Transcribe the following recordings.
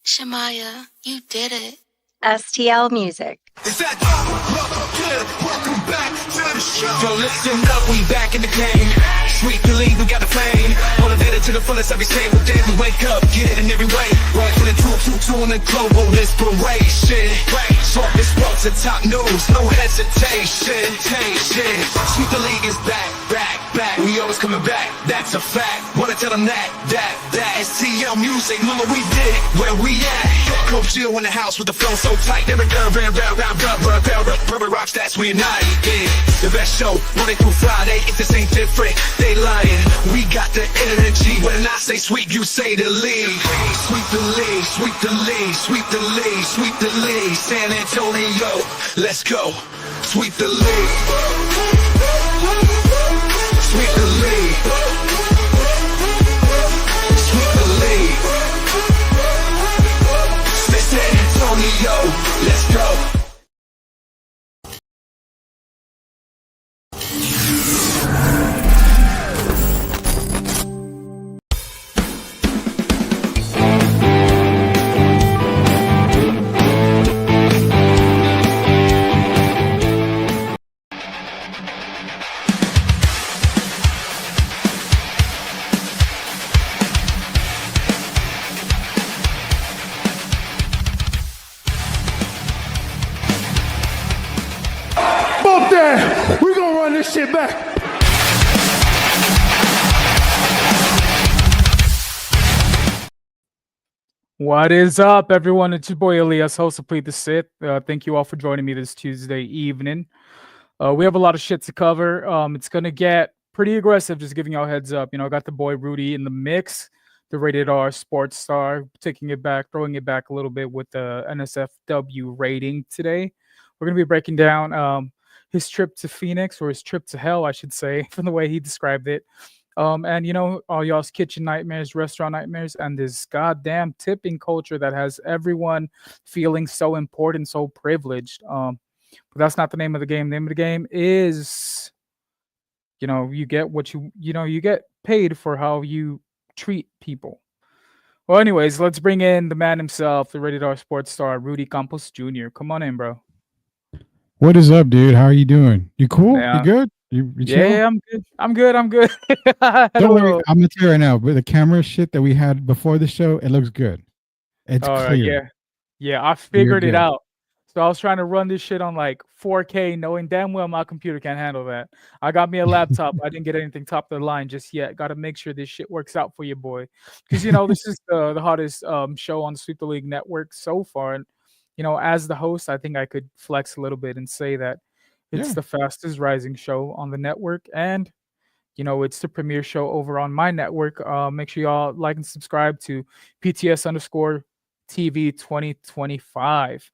Shamaya, you did it. STL Music. Is that welcome back to the show. Yo, listen up, we back in the game. Sweep the league, we got the fame. Motivated to the fullest every single day. We wake up, get it in every way. Right from the two on the global inspiration. Talk this sports and top news, no hesitation. Sweep the league is back. We always coming back, that's a fact. Wanna tell them that STL Music, mama, we did it, where we at? Coach Jill in the house with the flow so tight. Never round, rubber rock stats, we unite. Yeah, the best show, Monday through Friday. If this ain't different, they lying. We got the energy. When I say sweep, you say the league. Sweep the league, sweep the league, sweep the league, sweep the league. San Antonio, let's go. Sweep the league. Sweep the league. Sweep the league. San Antonio, let's go. We're gonna run this shit back. What is up, everyone? It's your boy Elias, host of Plead the Sith. Thank you all for joining me this Tuesday evening. We have a lot of shit to cover. It's gonna get pretty aggressive, just giving y'all a heads up. I got the boy Rudy in the mix, the rated R sports star, throwing it back a little bit with the NSFW rating today. We're gonna be breaking down his trip to Phoenix, or his trip to hell, I should say, from the way he described it. And all y'all's kitchen nightmares, restaurant nightmares, and this goddamn tipping culture that has everyone feeling so important, so privileged. But that's not the name of the game. The name of the game is, you get what you get paid for how you treat people. Well, anyways, let's bring in the man himself, the rated R sports star, Rudy Campos Jr. Come on in, bro. What is up, dude? How are you doing? You cool? Yeah. You good? You chill? Yeah, I'm good. Don't worry, I'm gonna tell you right now, but the camera shit that we had before the show, it looks good. It's clear. Yeah, I figured it out. So I was trying to run this shit on like 4K, knowing damn well my computer can't handle that. I got me a laptop. I didn't get anything top of the line just yet. Got to make sure this shit works out for you, boy. Because this is the hottest show on the Sweep the League network so far. And as the host, I think I could flex a little bit and say that it's the fastest rising show on the network. And, it's the premier show over on my network. Make sure y'all like and subscribe to PTS_TV 2025.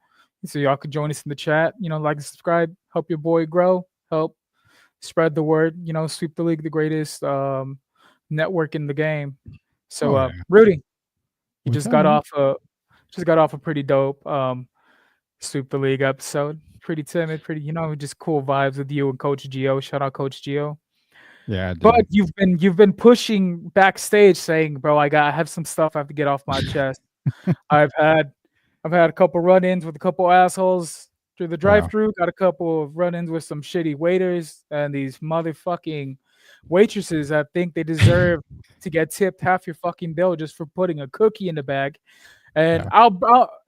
So y'all could join us in the chat, like and subscribe, help your boy grow, help spread the word, Sweep the League, the greatest network in the game. So, Rudy, you just got off a pretty dope Sweep the League episode. Pretty timid, pretty, just cool vibes with you and Coach Gio. Shout out Coach Gio. Yeah, dude. But you've been pushing backstage, saying, "Bro, I have some stuff I have to get off my chest." I've had a couple run-ins with a couple assholes through the drive-thru. Got a couple of run-ins with some shitty waiters and these motherfucking waitresses that think they deserve to get tipped half your fucking bill just for putting a cookie in the bag. And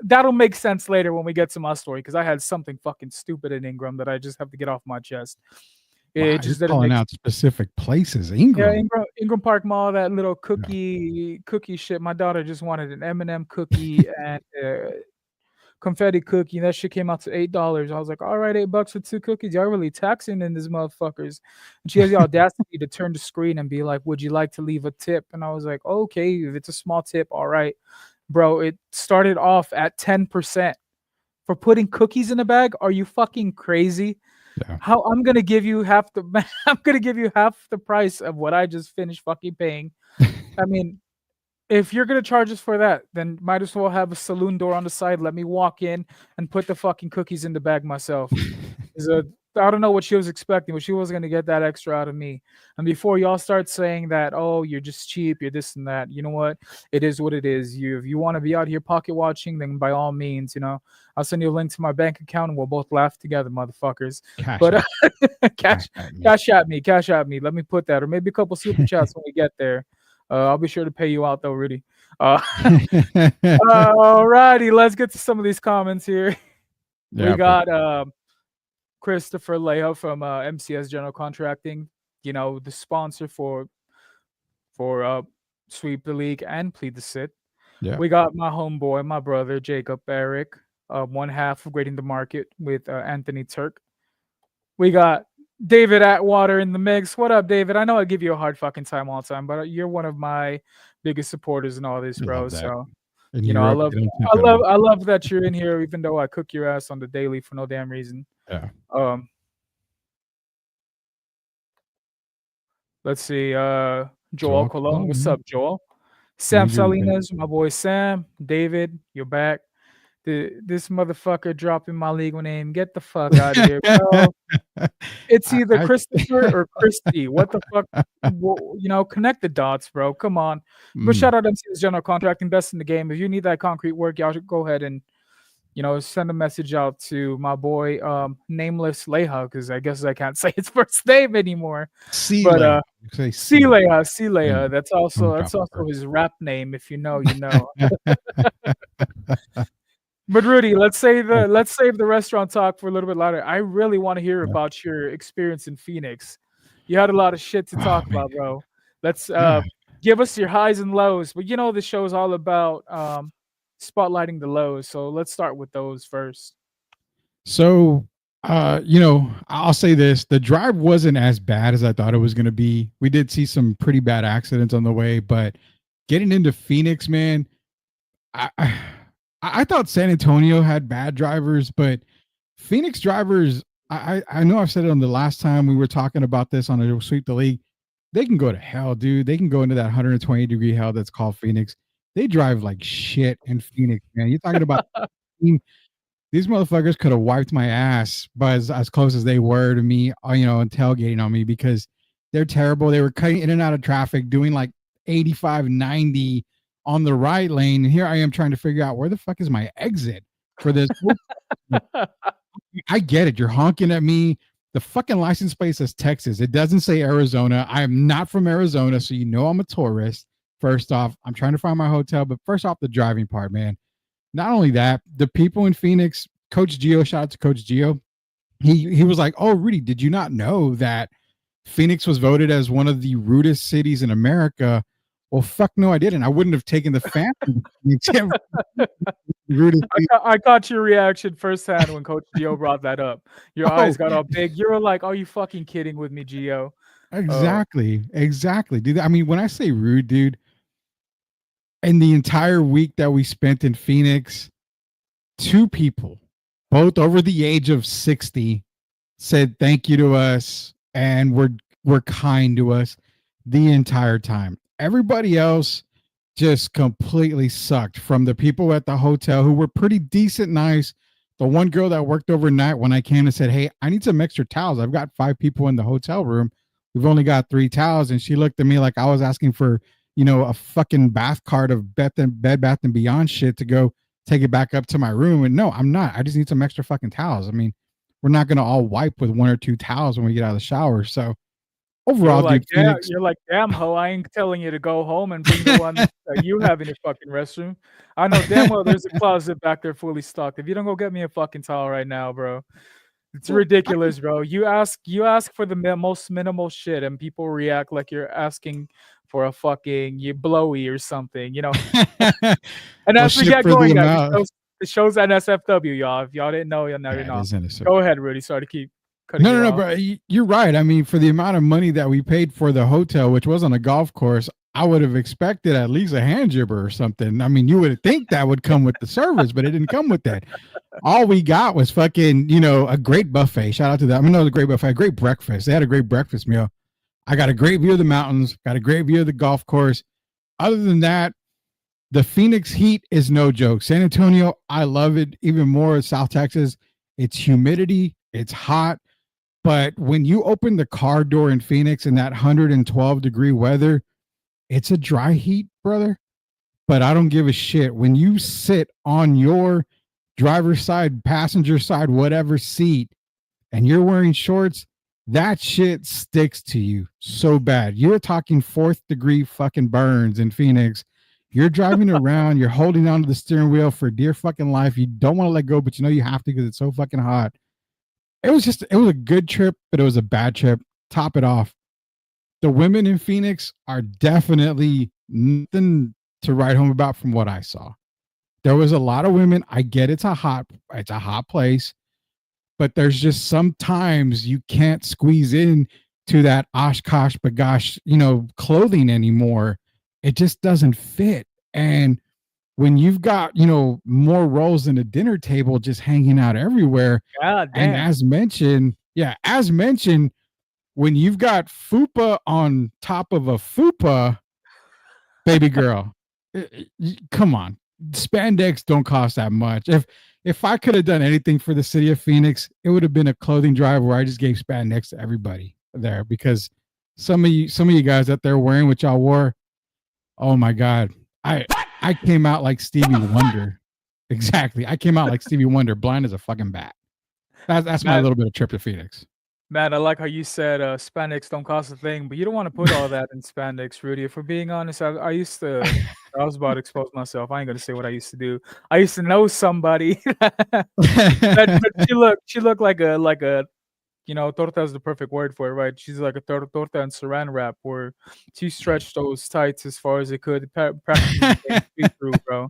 that'll make sense later when we get to my story, because I had something fucking stupid in Ingram that I just have to get off my chest. It just calling out specific places. Ingram. Yeah, Ingram Park Mall, that little cookie shit. My daughter just wanted an M&M cookie and confetti cookie, and that shit came out to $8. I was like, all right, $8 for 2 cookies. Y'all really taxing in these motherfuckers. And she has the audacity to turn the screen and be like, would you like to leave a tip? And I was like, okay, if it's a small tip, all right. Bro, it started off at 10% for putting cookies in a bag. Are you fucking crazy? Yeah. How I'm gonna give you half the price of what I just finished fucking paying. I mean, if you're gonna charge us for that, then might as well have a saloon door on the side. Let me walk in and put the fucking cookies in the bag myself. 'Cause, I don't know what she was expecting, but she wasn't gonna get that extra out of me. And before y'all start saying that, "Oh, you're just cheap, you're this and that," you know what? It is what it is. If you wanna be out here pocket watching, then by all means, I'll send you a link to my bank account and we'll both laugh together, motherfuckers. Cash But out. cash At me. cash at me. Let me put that, or maybe a couple super chats when we get there. I'll be sure to pay you out though, Rudy. Alrighty, let's get to some of these comments here. We got Christopher Leah from MCS General Contracting, the sponsor for Sweep the League and Plead the Sith. Yeah. We got my homeboy, my brother Jacob Eric, one half of Grading the Market with Anthony Turk. We got David Atwater in the mix. What up, David? I know I give you a hard fucking time all the time, but you're one of my biggest supporters in all this, bro. So I love that you're in here, even though I cook your ass on the daily for no damn reason. Yeah. Let's see. Joel Colon. What's up, Joel? Sam Salinas, my boy Sam. David, you're back. This motherfucker dropping my legal name. Get the fuck out of here, bro. It's either Christopher or Christy. What the fuck? Connect the dots, bro. Come on. But shout out MC's General Contracting, best in the game. If you need that concrete work, y'all should go ahead and send a message out to my boy Nameless Leha, because I guess I can't say his first name anymore. Leha. That's also his rap name. If you know, you know. But Rudy, let's save the restaurant talk for a little bit later. I really want to hear about your experience in Phoenix. You had a lot of shit to talk about, bro. Let's give us your highs and lows. But the show is all about spotlighting the lows. So let's start with those first. So, I'll say this: the drive wasn't as bad as I thought it was going to be. We did see some pretty bad accidents on the way, but getting into Phoenix, man, I thought San Antonio had bad drivers, but Phoenix drivers, I know I've said it on the last time we were talking about this on a Sweep the League. They can go to hell, dude. They can go into that 120-degree hell that's called Phoenix. They drive like shit in Phoenix, man. You're talking about these motherfuckers could have wiped my ass, but as close as they were to me, and tailgating on me, because they're terrible. They were cutting in and out of traffic, doing like 85, 90 on the right lane. And here I am trying to figure out where the fuck is my exit for this. I get it. You're honking at me. The fucking license plate says Texas. It doesn't say Arizona. I am not from Arizona, so I'm a tourist. First off, I'm trying to find my hotel, but first off, the driving part, man. Not only that, the people in Phoenix, Coach Gio, shout out to Coach Gio. He was like, "Oh, Rudy, did you not know that Phoenix was voted as one of the rudest cities in America?" Well, fuck no, I didn't. I wouldn't have taken the family. I caught your reaction firsthand when Coach Gio brought that up. Your eyes got all big. You were like, "Are you fucking kidding with me, Gio?" Exactly, dude. I mean, when I say rude, dude, in the entire week that we spent in Phoenix, 2 people, both over the age of 60, said thank you to us and were kind to us the entire time. Everybody else just completely sucked, from the people at the hotel who were pretty decent, nice. The one girl that worked overnight, when I came and said, "Hey, I need some extra towels. I've got 5 people in the hotel room. We've only got 3 towels." And she looked at me like I was asking for, a fucking bath cart of Bed Bath and Beyond shit to go take it back up to my room. And no, I'm not. I just need some extra fucking towels. I mean, we're not going to all wipe with 1 or 2 towels when we get out of the shower. So overall, you're like, damn, ho, I ain't telling you to go home and bring the one that you have in your fucking restroom. I know damn well there's a closet back there fully stocked. If you don't go get me a fucking towel right now, bro, it's ridiculous, bro. You ask for the most minimal shit, and people react like you're asking for a fucking blowy or something, And as we get going, the show's NSFW, y'all. If y'all didn't know, you'll never know. Go ahead, Rudy. Sorry to keep cutting you off. No, bro. You're right. I mean, for the amount of money that we paid for the hotel, which was on a golf course, I would have expected at least a hand jibber or something. I mean, you would think that would come with the service, but it didn't come with that. All we got was fucking, a great buffet. Shout out to that. I mean, it was a great buffet, a great breakfast. They had a great breakfast meal. I got a great view of the mountains, got a great view of the golf course. Other than that, the Phoenix heat is no joke. San Antonio, I love it even more. South Texas, it's humidity It's hot. But when you open the car door in Phoenix in that 112-degree weather, it's a dry heat, brother. But I don't give a shit. When you sit on your driver's side, passenger side, whatever seat, and you're wearing shorts, that shit sticks to you so bad. You're talking 4th-degree fucking burns in Phoenix. You're driving around, you're holding onto the steering wheel for dear fucking life. You don't want to let go, but you know you have to because it's so fucking hot. It was a good trip, but it was a bad trip. Top it off. The women in Phoenix are definitely nothing to write home about from what I saw. There was a lot of women. I get it's a hot place, but there's just sometimes you can't squeeze in to that Oshkosh bagosh, clothing anymore. It just doesn't fit. And when you've got, more rolls than a dinner table just hanging out everywhere. God damn. And as mentioned, when you've got fupa on top of a fupa, baby girl, come on. Spandex don't cost that much. If I could have done anything for the city of Phoenix, it would have been a clothing drive where I just gave spandex to everybody there, because some of you guys out there wearing what y'all wore, oh my God. I came out like Stevie Wonder. Exactly. I came out like Stevie Wonder, blind as a fucking bat. That's my little bit of trip to Phoenix. Man, I like how you said spandex don't cost a thing, but you don't want to put all that in spandex, Rudy. If we're being honest, I was about to expose myself. I ain't gonna say what I used to do. I used to know somebody but she looked like a torta is the perfect word for it, right? She's like a torta and saran wrap, where she stretched those tights as far as it could, practically see through, bro.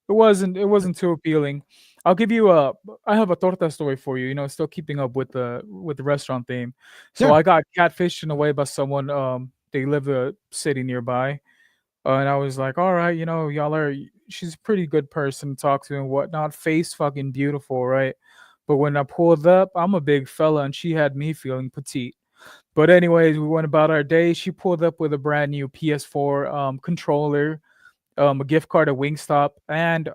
It wasn't too appealing. I'll give you I have a torta story for you. Still keeping up with the restaurant theme. So Yeah. I got catfished in a way by someone. They live a city nearby, and I was like, all right, she's a pretty good person to talk to and whatnot. Face fucking beautiful, right? But when I pulled up, I'm a big fella, and she had me feeling petite. But anyways, we went about our day. She pulled up with a brand new PS4 controller, a gift card at Wingstop, and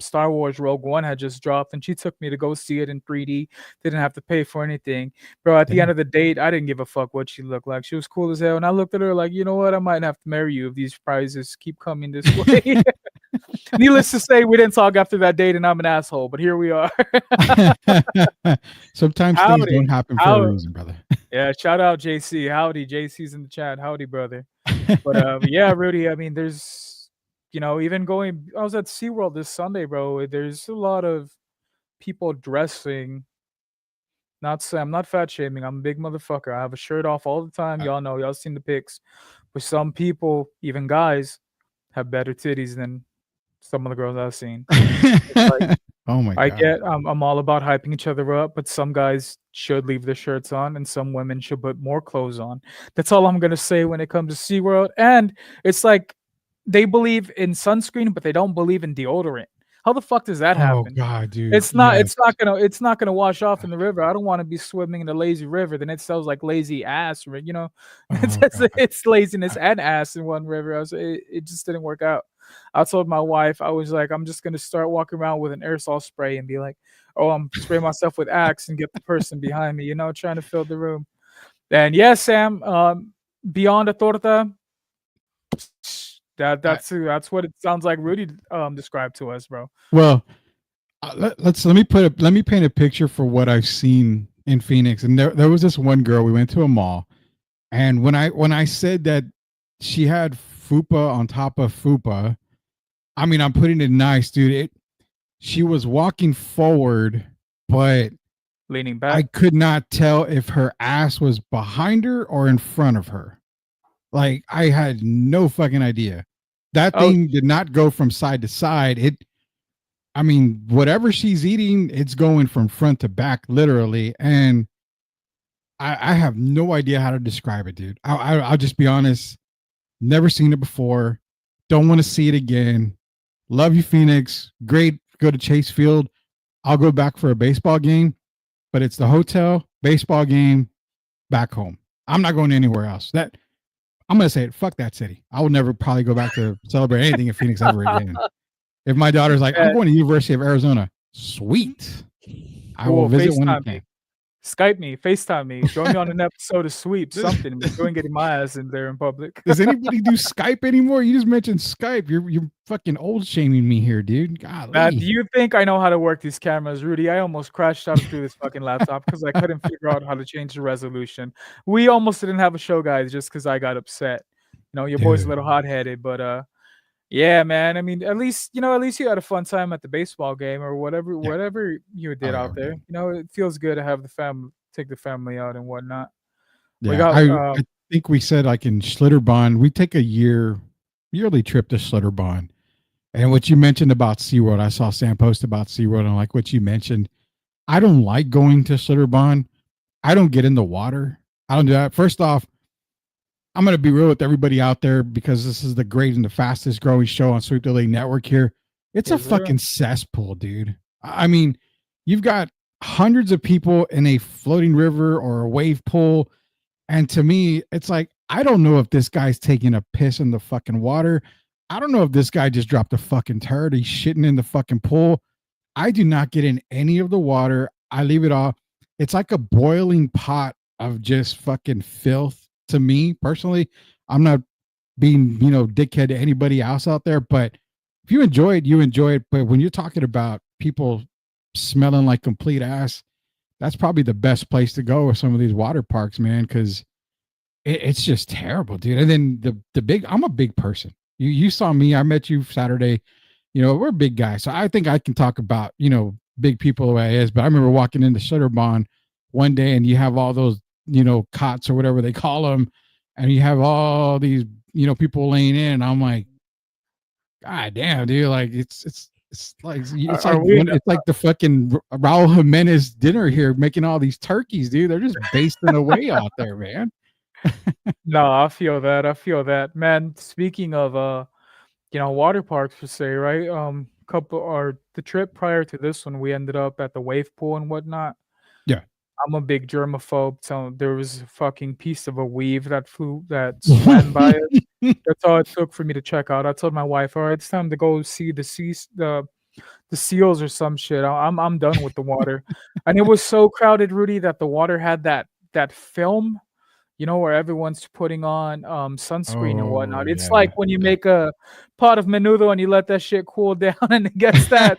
Star Wars Rogue One had just dropped, and she took me to go see it in 3D. Didn't have to pay for anything. Bro, at the end of the date, I didn't give a fuck what she looked like. She was cool as hell, and I looked at her like, you know what? I might have to marry you if these prizes keep coming this way. Needless to say, we didn't talk after that date, and I'm an asshole, but here we are. Sometimes things don't happen for a reason, brother. Yeah, shout out JC. Howdy, JC's in the chat. Howdy, brother. But yeah, Rudy, I mean, there's, even going, I was at SeaWorld this Sunday, bro. There's a lot of people dressing. I'm not fat shaming. I'm a big motherfucker. I have a shirt off all the time. Y'all know, y'all seen the pics. But some people, even guys, have better titties than some of the girls I've seen. Like, oh my God. I'm all about hyping each other up, but some guys should leave their shirts on and some women should put more clothes on. That's all I'm gonna say when it comes to SeaWorld. And it's like they believe in sunscreen, but they don't believe in deodorant. How the fuck does that happen? Oh God, dude. It's not gonna wash off in the river. I don't want to be swimming in a lazy river. Then it smells like lazy ass, it's laziness and ass in one river. It just didn't work out. I told my wife, I was like, I'm just gonna start walking around with an aerosol spray and be like, oh, I'm spraying myself with Axe and get the person behind me, trying to fill the room. And yes, Sam, beyond a torta, that's what it sounds like Rudy described to us, bro. Well, let me paint a picture for what I've seen in Phoenix. And there was this one girl. We went to a mall, and when I said that she had fupa on top of fupa, I mean, I'm putting it nice, dude. She was walking forward, but leaning back. I could not tell if her ass was behind her or in front of her. Like, I had no fucking idea. That thing did not go from side to side. I mean, whatever she's eating, it's going from front to back, literally. And I have no idea how to describe it, dude. I'll just be honest. Never seen it before. Don't want to see it again. Love you, Phoenix. Great. Go to Chase Field. I'll go back for a baseball game, but it's the hotel, baseball game, back home. I'm not going anywhere else. I'm going to say it. Fuck that city. I will never probably go back to celebrate anything in Phoenix ever again. If my daughter's like, I'm going to University of Arizona, sweet. I will visit when I FaceTime me. can. Skype me, FaceTime me, join me on an episode of Sweep, something. Enjoying getting my ass in there in public. Does anybody do Skype anymore? You just mentioned Skype. You're fucking old shaming me here, dude. Do Golly. you think I know how to work these cameras, Rudy? I almost crashed out through this fucking laptop because I couldn't figure out how to change the resolution. We almost didn't have a show, guys, just because I got upset. Your boy's a Dude. little hot-headed, but yeah, man. I mean, at least you had a fun time at the baseball game or whatever you did out there. It feels good to have take the family out and whatnot. We Yeah, got I think we said like in Schlitterbahn, we take a yearly trip to Schlitterbahn. And what you mentioned about SeaWorld, I saw Sam post about SeaWorld and like what you mentioned. I don't like going to Schlitterbahn. I don't get in the water. I don't do that. First off, I'm going to be real with everybody out there because this is the great and the fastest growing show on Sweep the League Network here. It's a fucking cesspool, dude. I mean, you've got hundreds of people in a floating river or a wave pool. And to me, it's like, I don't know if this guy's taking a piss in the fucking water. I don't know if this guy just dropped a fucking turd. He's shitting in the fucking pool. I do not get in any of the water. I leave it all. It's like a boiling pot of just fucking filth to me personally. I'm not being, dickhead to anybody else out there, but if you enjoy it, you enjoy it. But when you're talking about people smelling like complete ass, that's probably the best place to go with some of these water parks, man, because it's just terrible, dude. And then I'm a big person. You saw me. I met you Saturday. We're big guys. So I think I can talk about, big people the way I is. But I remember walking into Schlitterbahn one day and you have all those, cots or whatever they call them. And you have all these, people laying in. And I'm like, God damn, dude. Like it's like the fucking Raul Jimenez dinner here making all these turkeys, dude. They're just basting away out there, man. No, I feel that, man. Speaking of water parks per se, right? The trip prior to this one, we ended up at the wave pool and whatnot. Yeah, I'm a big germaphobe, so there was a fucking piece of a weave that swam by us. That's all it took for me to check out. I told my wife, "All right, it's time to go see the seals or some shit. I'm done with the water." And it was so crowded, Rudy, that the water had that film, where everyone's putting on sunscreen and whatnot. It's like when you make a pot of menudo and you let that shit cool down and it gets that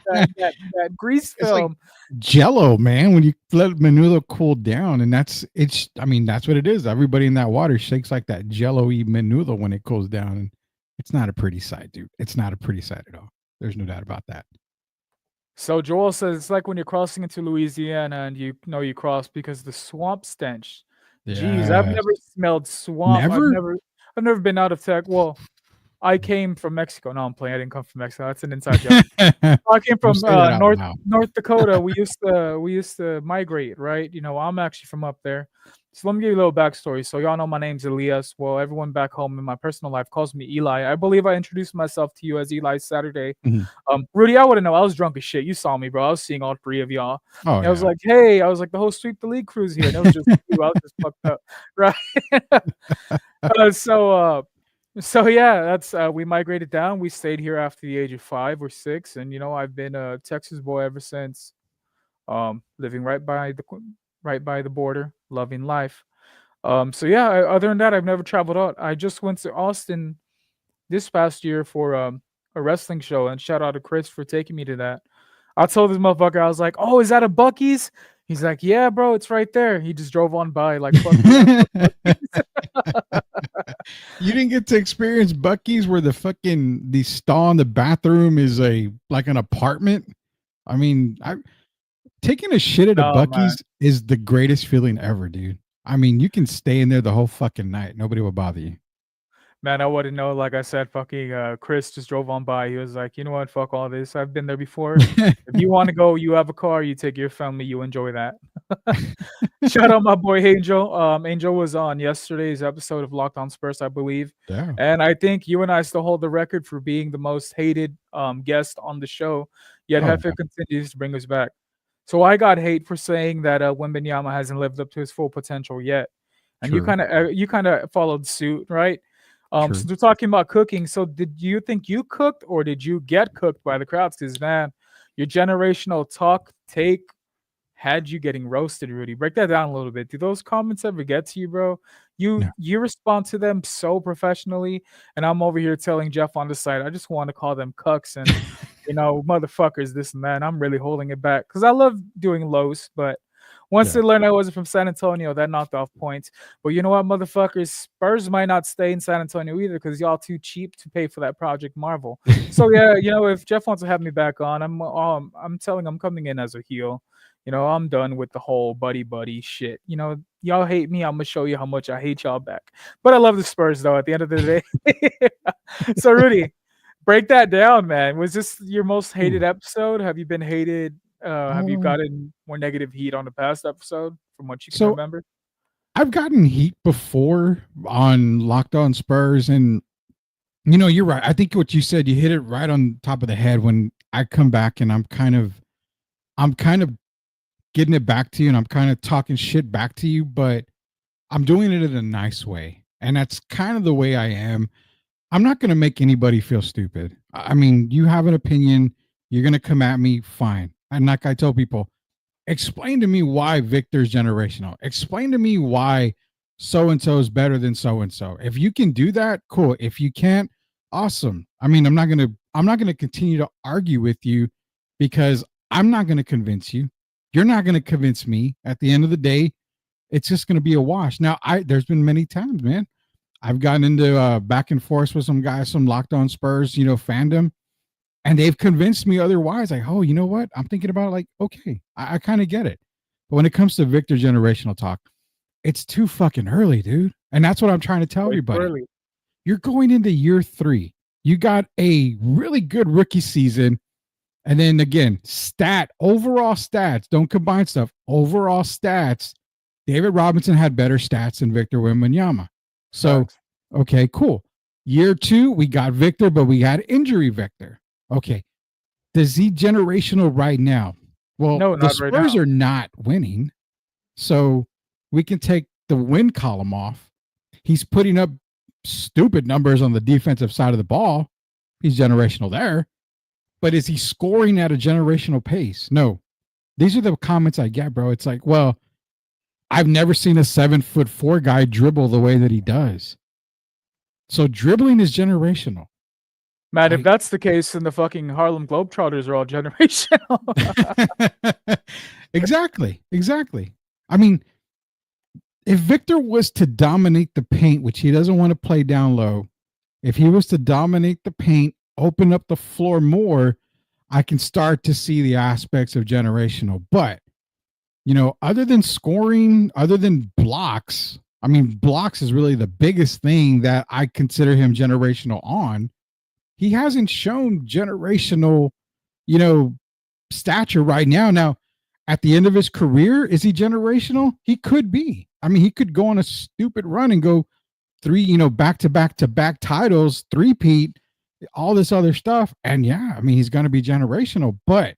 grease film. Like Jello, man, when you let menudo cool down, and that's what it is. Everybody in that water shakes like that Jello-y menudo when it cools down. And it's not a pretty sight, dude. It's not a pretty sight at all. There's no doubt about that. So Joel says it's like when you're crossing into Louisiana and you cross because the swamp stench. Jeez, I've never smelled swamp. Never? I've never been out of tech. Well, I came from Mexico. No, I'm playing. I didn't come from Mexico. That's an inside joke. I came from North Dakota. We used to migrate, right? I'm actually from up there. So let me give you a little backstory. So y'all know my name's Elias. Well, everyone back home in my personal life calls me Eli. I believe I introduced myself to you as Eli Saturday. Mm-hmm. Rudy, I wouldn't know. I was drunk as shit. You saw me, bro. I was seeing all three of y'all. Oh, I was like, hey, the whole Sweep the League crew's here. And it was just you. I was just fucked up, right? So yeah, that's we migrated down. We stayed here after the age of 5 or 6, and I've been a Texas boy ever since. Living right by the border, loving life. So yeah, other than that, I've never traveled out. I just went to Austin this past year for a wrestling show, and shout out to Chris for taking me to that. I told this motherfucker, I was like, "Oh, is that a Buc-ee's?" He's like, "Yeah, bro, it's right there." He just drove on by like, "Fuck." You didn't get to experience Buc-ee's where the stall in the bathroom is like an apartment. I mean, taking a shit at a Buc-ee's is the greatest feeling ever, dude. I mean, you can stay in there the whole fucking night. Nobody will bother you. Man, I wouldn't know. Like I said, fucking Chris just drove on by. He was like, "You know what? Fuck all this. I've been there before. If you want to go, you have a car. You take your family. You enjoy that." Shout out my boy Angel. Angel was on yesterday's episode of Locked On Spurs, I believe. Yeah. And I think you and I still hold the record for being the most hated guest on the show. Yet Hefe continues to bring us back. So I got hate for saying that Wembanyama hasn't lived up to his full potential yet. And you kind of followed suit, right? So they're talking about cooking. So did you think you cooked or did you get cooked by the crowds? Because man, your generational take had you getting roasted, Rudy. Break that down a little bit. Do those comments ever get to you, bro? No. You respond to them so professionally, and I'm over here telling Jeff on the side, I just want to call them cucks and motherfuckers, this and that. And I'm really holding it back because I love doing lows, but once Yeah. they learned I wasn't from San Antonio, that knocked off points. But you know what, motherfuckers? Spurs might not stay in San Antonio either because y'all too cheap to pay for that Project Marvel. So yeah, if Jeff wants to have me back on, I'm telling him I'm coming in as a heel. I'm done with the whole buddy buddy shit. Y'all hate me, I'm gonna show you how much I hate y'all back. But I love the Spurs though. At the end of the day. So Rudy, break that down, man. Was this your most hated Ooh. episode? Have you been hated? Have you Um, gotten more negative heat on the past episode from what you can so remember? I've gotten heat before on Locked On Spurs, and you're right. I think what you said, you hit it right on top of the head when I come back and I'm kind of getting it back to you and I'm kind of talking shit back to you, but I'm doing it in a nice way. And that's kind of the way I am. I'm not going to make anybody feel stupid. I mean, you have an opinion, you're going to come at me, fine. And like I tell people, explain to me why Victor's generational. Explain to me why so and so is better than so and so. If you can do that, cool. If you can't, awesome. I mean, I'm not going to continue to argue with you because I'm not going to convince you. You're not going to convince me. At the end of the day, it's just going to be a wash. Now, there's been many times, man. I've gotten into back and forth with some guys, some Locked On Spurs, fandom, and they've convinced me otherwise. Like, oh, you know what? I'm thinking about it, like, okay, I kind of get it. But when it comes to Victor generational talk, it's too fucking early, dude. And that's what I'm trying to tell everybody. Early. You're going into year 3. You got a really good rookie season. And then again, overall stats, don't combine stuff. Overall stats, David Robinson had better stats than Victor Wembanyama. So, okay, cool. Year 2, we got Victor, but we got injury Victor. Okay. Is he generational right now? Well, No, the not right Spurs now. are not winning. So we can take the win column off. He's putting up stupid numbers on the defensive side of the ball. He's generational there. But is he scoring at a generational pace? No. These are the comments I get, bro. It's like, well, I've never seen a 7'4" guy dribble the way that he does. So dribbling is generational. Man, if that's the case, then the fucking Harlem Globetrotters are all generational. Exactly. I mean, if Victor was to dominate the paint, which he doesn't want to play down low, if he was to dominate the paint, open up the floor more, I can start to see the aspects of generational. But, other than scoring, other than blocks, I mean, blocks is really the biggest thing that I consider him generational on. He hasn't shown generational, stature right now. Now, at the end of his career, is he generational? He could be. I mean, he could go on a stupid run and go 3, back-to-back titles, three-peat, all this other stuff. And yeah, I mean, he's going to be generational. But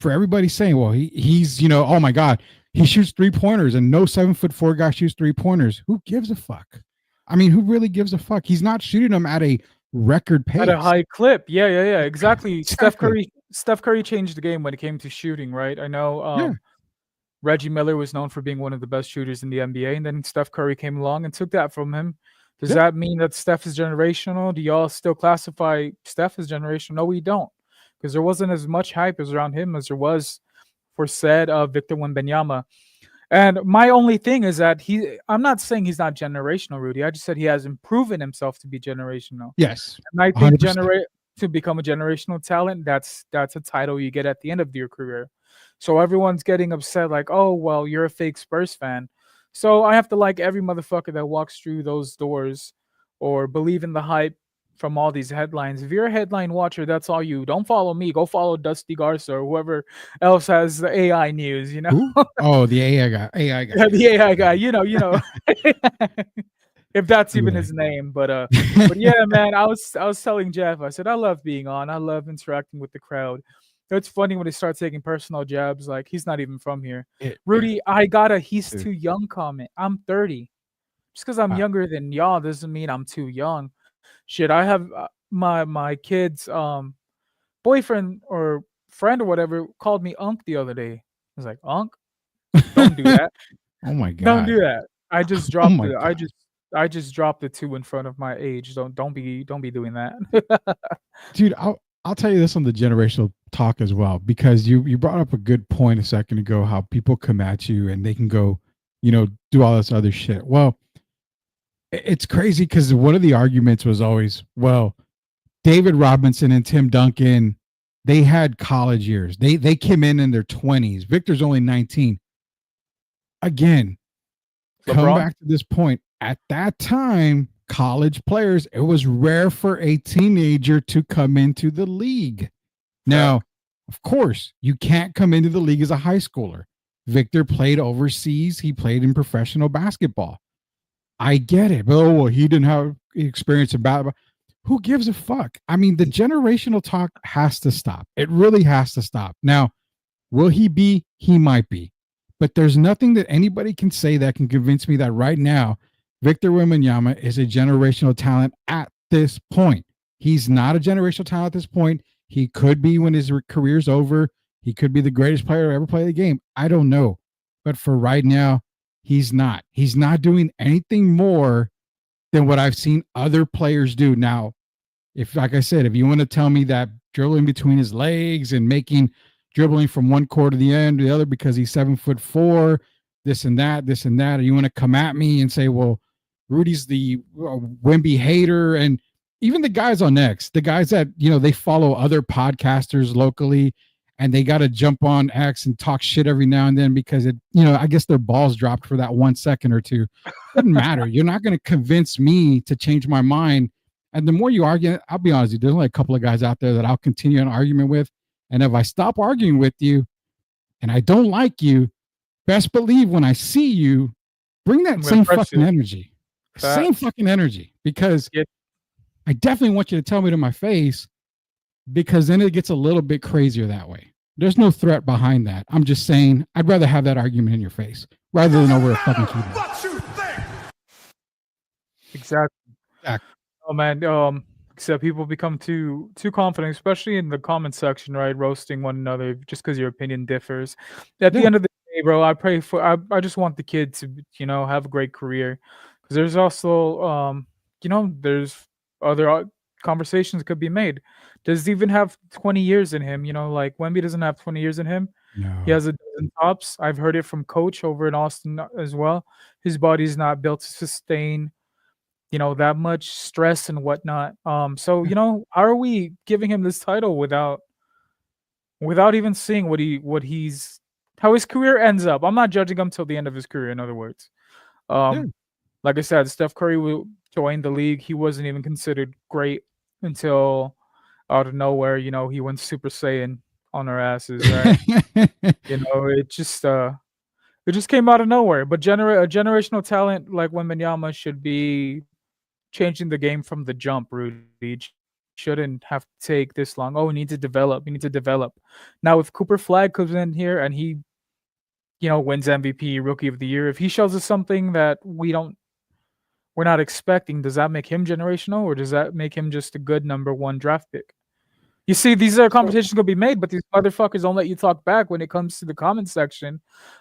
for everybody saying, well, he's, oh my God, he shoots 3-pointers and no 7'4" guy shoots 3-pointers. Who gives a fuck? I mean, who really gives a fuck? He's not shooting them at a record pace. At a high clip. Yeah. Exactly. Steph Curry changed the game when it came to shooting, right? I know Reggie Miller was known for being one of the best shooters in the NBA, and then Steph Curry came along and took that from him. Does that mean that Steph is generational? Do y'all still classify Steph as generational? No, we don't, because there wasn't as much hype as around him as there was for said Victor Wembanyama. And my only thing is that I'm not saying he's not generational, Rudy. I just said he hasn't proven himself to be generational. Yes. And I think 100%. to become a generational talent, that's a title you get at the end of your career. So everyone's getting upset like, oh, well, you're a fake Spurs fan. So I have to like every motherfucker that walks through those doors or believe in the hype from all these headlines. If you're a headline watcher, that's all you. Don't follow me. Go follow Dusty Garza or whoever else has the AI news, Who? Oh, the AI guy. Yeah, the AI guy, if that's even his name. But yeah, man, I was telling Jeff, I said, I love being on. I love interacting with the crowd. It's funny when they start taking personal jabs, like he's not even from here. Rudy, I got a he's too young comment. I'm 30. Just because I'm younger than y'all doesn't mean I'm too young. Shit, I have my kid's boyfriend or friend or whatever called me Unc the other day. was like, Unc, don't do that. Oh my Don't god. do that. I just Oh dropped my the god. I just dropped the 2 in front of my age. Don't be doing that. Dude, I'll tell you this on the generational talk as well, because you brought up a good point a second ago, how people come at you and they can go, do all this other shit. Well, it's crazy because one of the arguments was always, well, David Robinson and Tim Duncan, they had college years. They came in their 20s. Victor's only 19. Again, come LeBron? back to this point. At that time, college players, it was rare for a teenager to come into the league. Now, of course, you can't come into the league as a high schooler. Victor played overseas. He played in professional basketball. I get it. But, oh, well, he didn't have experience in basketball. Who gives a fuck? I mean, the generational talk has to stop. It really has to stop. Now, will he be? He might be. But there's nothing that anybody can say that can convince me that right now, Victor Wembanyama is a generational talent at this point. He's not a generational talent at this point. He could be when his career's over. He could be the greatest player to ever play the game. I don't know. But for right now, he's not. He's not doing anything more than what I've seen other players do. Now, if, like I said, if you want to tell me that dribbling between his legs and dribbling from one court to the end to the other because he's 7'4", this and that, or you want to come at me and say, well, Rudy's the Wemby hater, and even the guys on X, the guys that, they follow other podcasters locally, and they got to jump on X and talk shit every now and then because I guess their balls dropped for that 1 second or two. Doesn't matter. You're not going to convince me to change my mind. And the more you argue, I'll be honest with you, there's only a couple of guys out there that I'll continue an argument with. And if I stop arguing with you and I don't like you, best believe when I see you, bring that same fucking energy. Same fucking energy. Because I definitely want you to tell me to my face, because then it gets a little bit crazier that way. There's no threat behind that. I'm just saying, I'd rather have that argument in your face rather than over a fucking keyboard. What you think? Exactly. Oh man, except people become too confident, especially in the comment section, right? Roasting one another just because your opinion differs. At the end of the day, bro, I just want the kid to, have a great career. Because there's also there's other conversations could be made. Does he even have 20 years in him? Like Wemby doesn't have 20 years in him. No. He has a dozen tops. I've heard it from Coach over in Austin as well. His body's not built to sustain, that much stress and whatnot. So how are we giving him this title without even seeing how his career ends up? I'm not judging him till the end of his career. In other words, like I said, Steph Curry will join the league. He wasn't even considered great until out of nowhere, he went Super Saiyan on our asses, right? It just came out of nowhere. But a generational talent like Wembanyama should be changing the game from the jump, Rudy. Shouldn't have to take this long. Oh, we need to develop. Now, if Cooper Flag comes in here and he, wins MVP, Rookie of the Year, if he shows us something that we're not expecting, does that make him generational, or does that make him just a good number 1 draft pick? You see, these are conversations going to be made, but these motherfuckers don't let you talk back when it comes to the comment section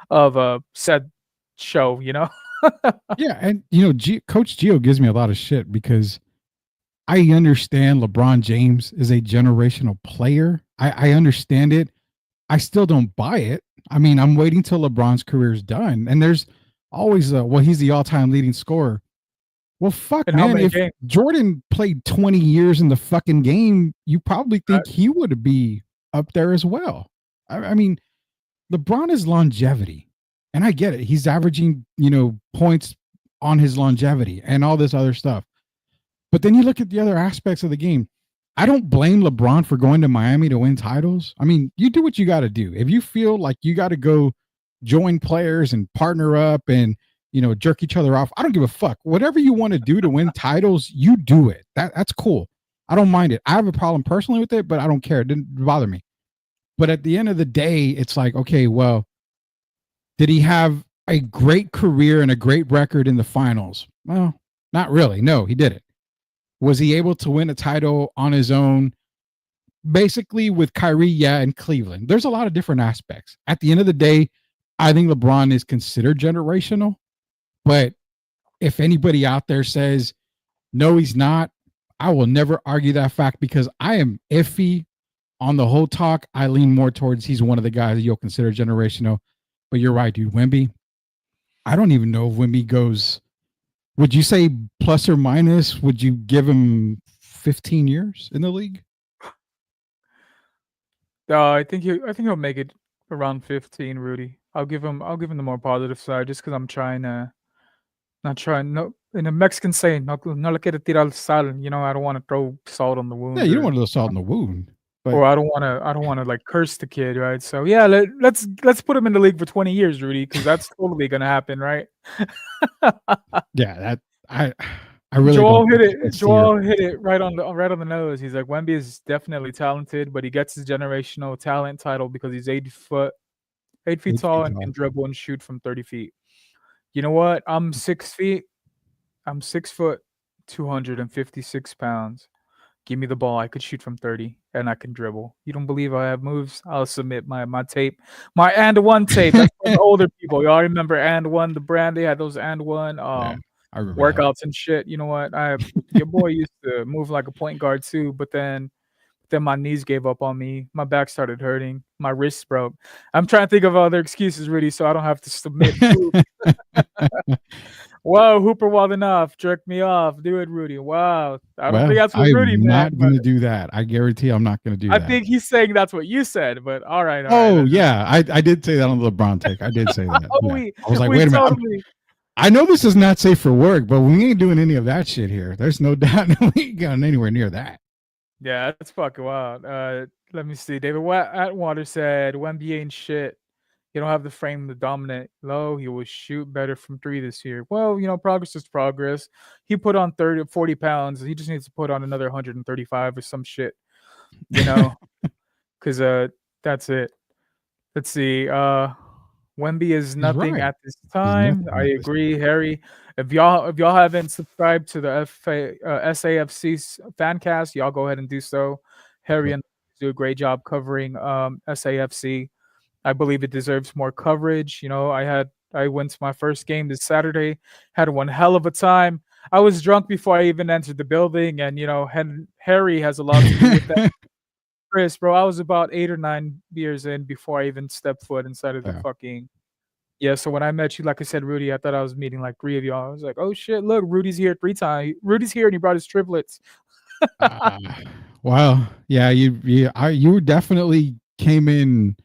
of said show, Yeah, and Coach Gio gives me a lot of shit because I understand LeBron James is a generational player. I understand it. I still don't buy it. I mean, I'm waiting till LeBron's career is done, and there's always he's the all-time leading scorer. Well, fuck, man. If Jordan played 20 years in the fucking game, you probably think he would be up there as well. I mean, LeBron is longevity. And I get it. He's averaging, points on his longevity and all this other stuff. But then you look at the other aspects of the game. I don't blame LeBron for going to Miami to win titles. I mean, you do what you got to do. If you feel like you got to go join players and partner up and jerk each other off, I don't give a fuck. Whatever you want to do to win titles, you do it. That's cool. I don't mind it. I have a problem personally with it, but I don't care. It didn't bother me. But at the end of the day, it's like, okay, well, did he have a great career and a great record in the finals? Well, not really. No, he didn't. Was he able to win a title on his own? basically with Kyrie, yeah, and Cleveland. There's a lot of different aspects. At the end of the day, I think LeBron is considered generational. But if anybody out there says, no, he's not, I will never argue that fact because I am iffy on the whole talk. I lean more towards he's one of the guys that you'll consider generational. But you're right, dude. Wemby, I don't even know if Wemby goes. Would you say plus or minus? Would you give him 15 years in the league? I think he'll make it around 15, Rudy. I'll give him the more positive side just because I'm trying to not trying no in a Mexican saying, no le quiero tirar sal. You know, I don't want to throw salt on the wound. Yeah, you don't want to throw salt in the wound. But or I don't want to like curse the kid, right? So yeah, let's put him in the league for 20 years, Rudy, because that's totally gonna happen, right? yeah, that I really Joel don't hit think it. it's Joel hit it right on the nose. He's like, Wemby is definitely talented, but he gets his generational talent title because he's 8 feet tall and can dribble and shoot from 30 feet. You know what? I'm 6 feet. I'm 6 foot, 256 pounds. Give me the ball. I could shoot from 30 and I can dribble. You don't believe I have moves? I'll submit my tape. My and one tape. That's for the older people. Y'all remember and one, the brand? They had those and one Yeah, I remember workouts and shit. You know what? Your boy used to move like a point guard too, but then my knees gave up on me. My back started hurting. My wrists broke. I'm trying to think of other excuses, Rudy, so I don't have to submit proof. Whoa, Hooper Waldenoff jerked me off. Do it, Rudy. Wow. I don't think that's what Rudy meant. I'm not going to do that. I guarantee I'm not going to do that. I think he's saying that's what you said, but all right. Yeah. I did say that on the LeBron take. I did say that. Yeah. I was like, wait a minute. Totally... I know this is not safe for work, but we ain't doing any of that shit here. There's no doubt we ain't going anywhere near that. Yeah, that's fucking wild. Let me see. David Atwater said, Wemby ain't shit. You don't have the frame to dominate low. He will shoot better from 3 this year. Well, progress is progress. He put on 40 pounds. He just needs to put on another 135 or some shit, because that's it. Let's see. Wemby is nothing right. at this time. I agree, Harry. If y'all haven't subscribed to the SAFC Fancast, y'all go ahead and do so. Harry and do a great job covering SAFC. I believe it deserves more coverage. I went to my first game this Saturday, had one hell of a time. I was drunk before I even entered the building, and Harry has a lot to do with that. Chris, bro, I was about 8 or 9 beers in before I even stepped foot inside of the fucking. Yeah, so when I met you, like I said, Rudy, I thought I was meeting like 3 of y'all. I was like, oh shit, look, Rudy's here 3 times. Rudy's here and he brought his triplets. Well, yeah, you definitely came in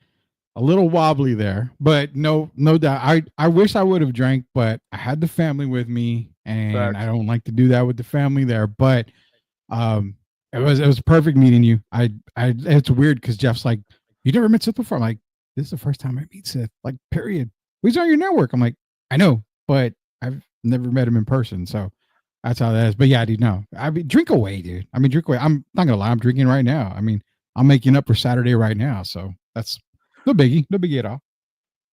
a little wobbly there, but no doubt. I wish I would have drank, but I had the family with me, and I don't like to do that with the family there. But it was perfect meeting you. It's weird because Jeff's like, you never met Sith before. I'm like, this is the first time I meet Sith. Like, period. He's on your network. I'm like, I know, but I've never met him in person. So that's how that is. But yeah, dude, no. I mean, drink away, dude. Drink away. I'm not gonna lie, I'm drinking right now. I'm making up for Saturday right now. So that's no biggie at all.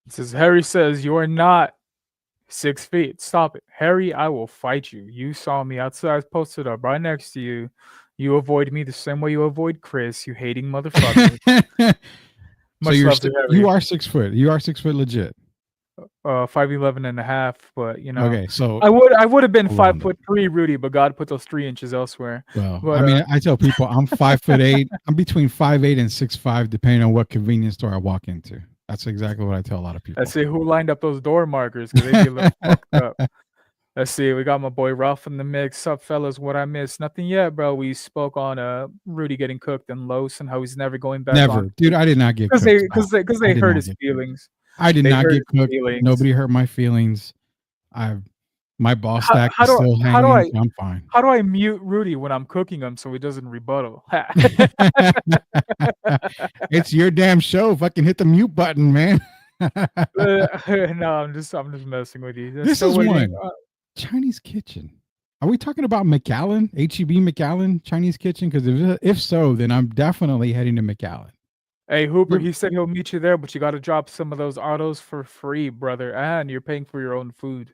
It says Harry says you are not 6 feet. Stop it, Harry. I will fight you. You saw me outside, posted up right next to you. You avoid me the same way you avoid Chris. You hating motherfucker. So you are 6 foot. You are 6 foot legit. 5'11" and a half, but okay, so I would have been 5'3", Rudy, but God put those 3 inches elsewhere. Well, but, I tell people I'm 5'8". I'm between 5'8" and 6'5", depending on what convenience store I walk into. That's exactly what I tell a lot of people. Let's see who lined up those door markers because they be a little fucked up. Let's see. We got my boy Ralph in the mix. Sup, fellas? What I missed? Nothing yet, bro. We spoke on Rudy getting cooked and Los and how he's never going back. Dude. I did not get cooked because they hurt his feelings. I did not get cooked. Nobody hurt my feelings. My ball stack is still hanging. I'm fine. How do I mute Rudy when I'm cooking him so he doesn't rebuttal? It's your damn show. Fucking hit the mute button, man. No, I'm just messing with you. This is one. Chinese Kitchen. Are we talking about McAllen? HEB McAllen Chinese Kitchen? Because if so, then I'm definitely heading to McAllen. Hey, Hooper, he said he'll meet you there, but you got to drop some of those autos for free, brother. And you're paying for your own food.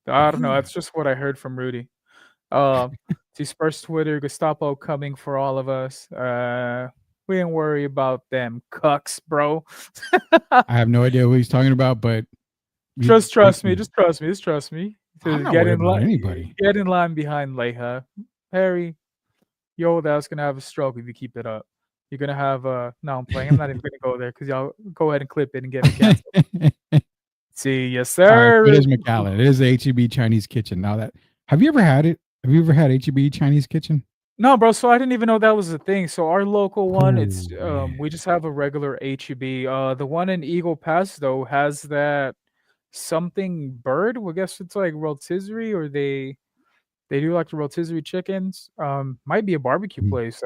I don't know. That's just what I heard from Rudy. See Spurs Twitter, Gestapo coming for all of us. We ain't worry about them cucks, bro. I have no idea what he's talking about, but Just trust me. Just trust me. Just trust me. I'm To not worried about anybody. get in line behind Leha. Harry, your old ass gonna have a stroke if you keep it up. You're gonna have no, I'm playing. I'm not even gonna go there because y'all go ahead and clip it and get me canceled. See, yes, All right, sir. it is McAllen. It is the HEB Chinese Kitchen. Now that have you ever had it? Have you ever had HEB Chinese Kitchen? No, bro. So I didn't even know that was a thing. So our local one, it's Oh, man. we just have a regular HEB. The one in Eagle Pass though has that something bird. Well, I guess it's like rotisserie, or they do like the rotisserie chickens. Might be a barbecue Mm. place.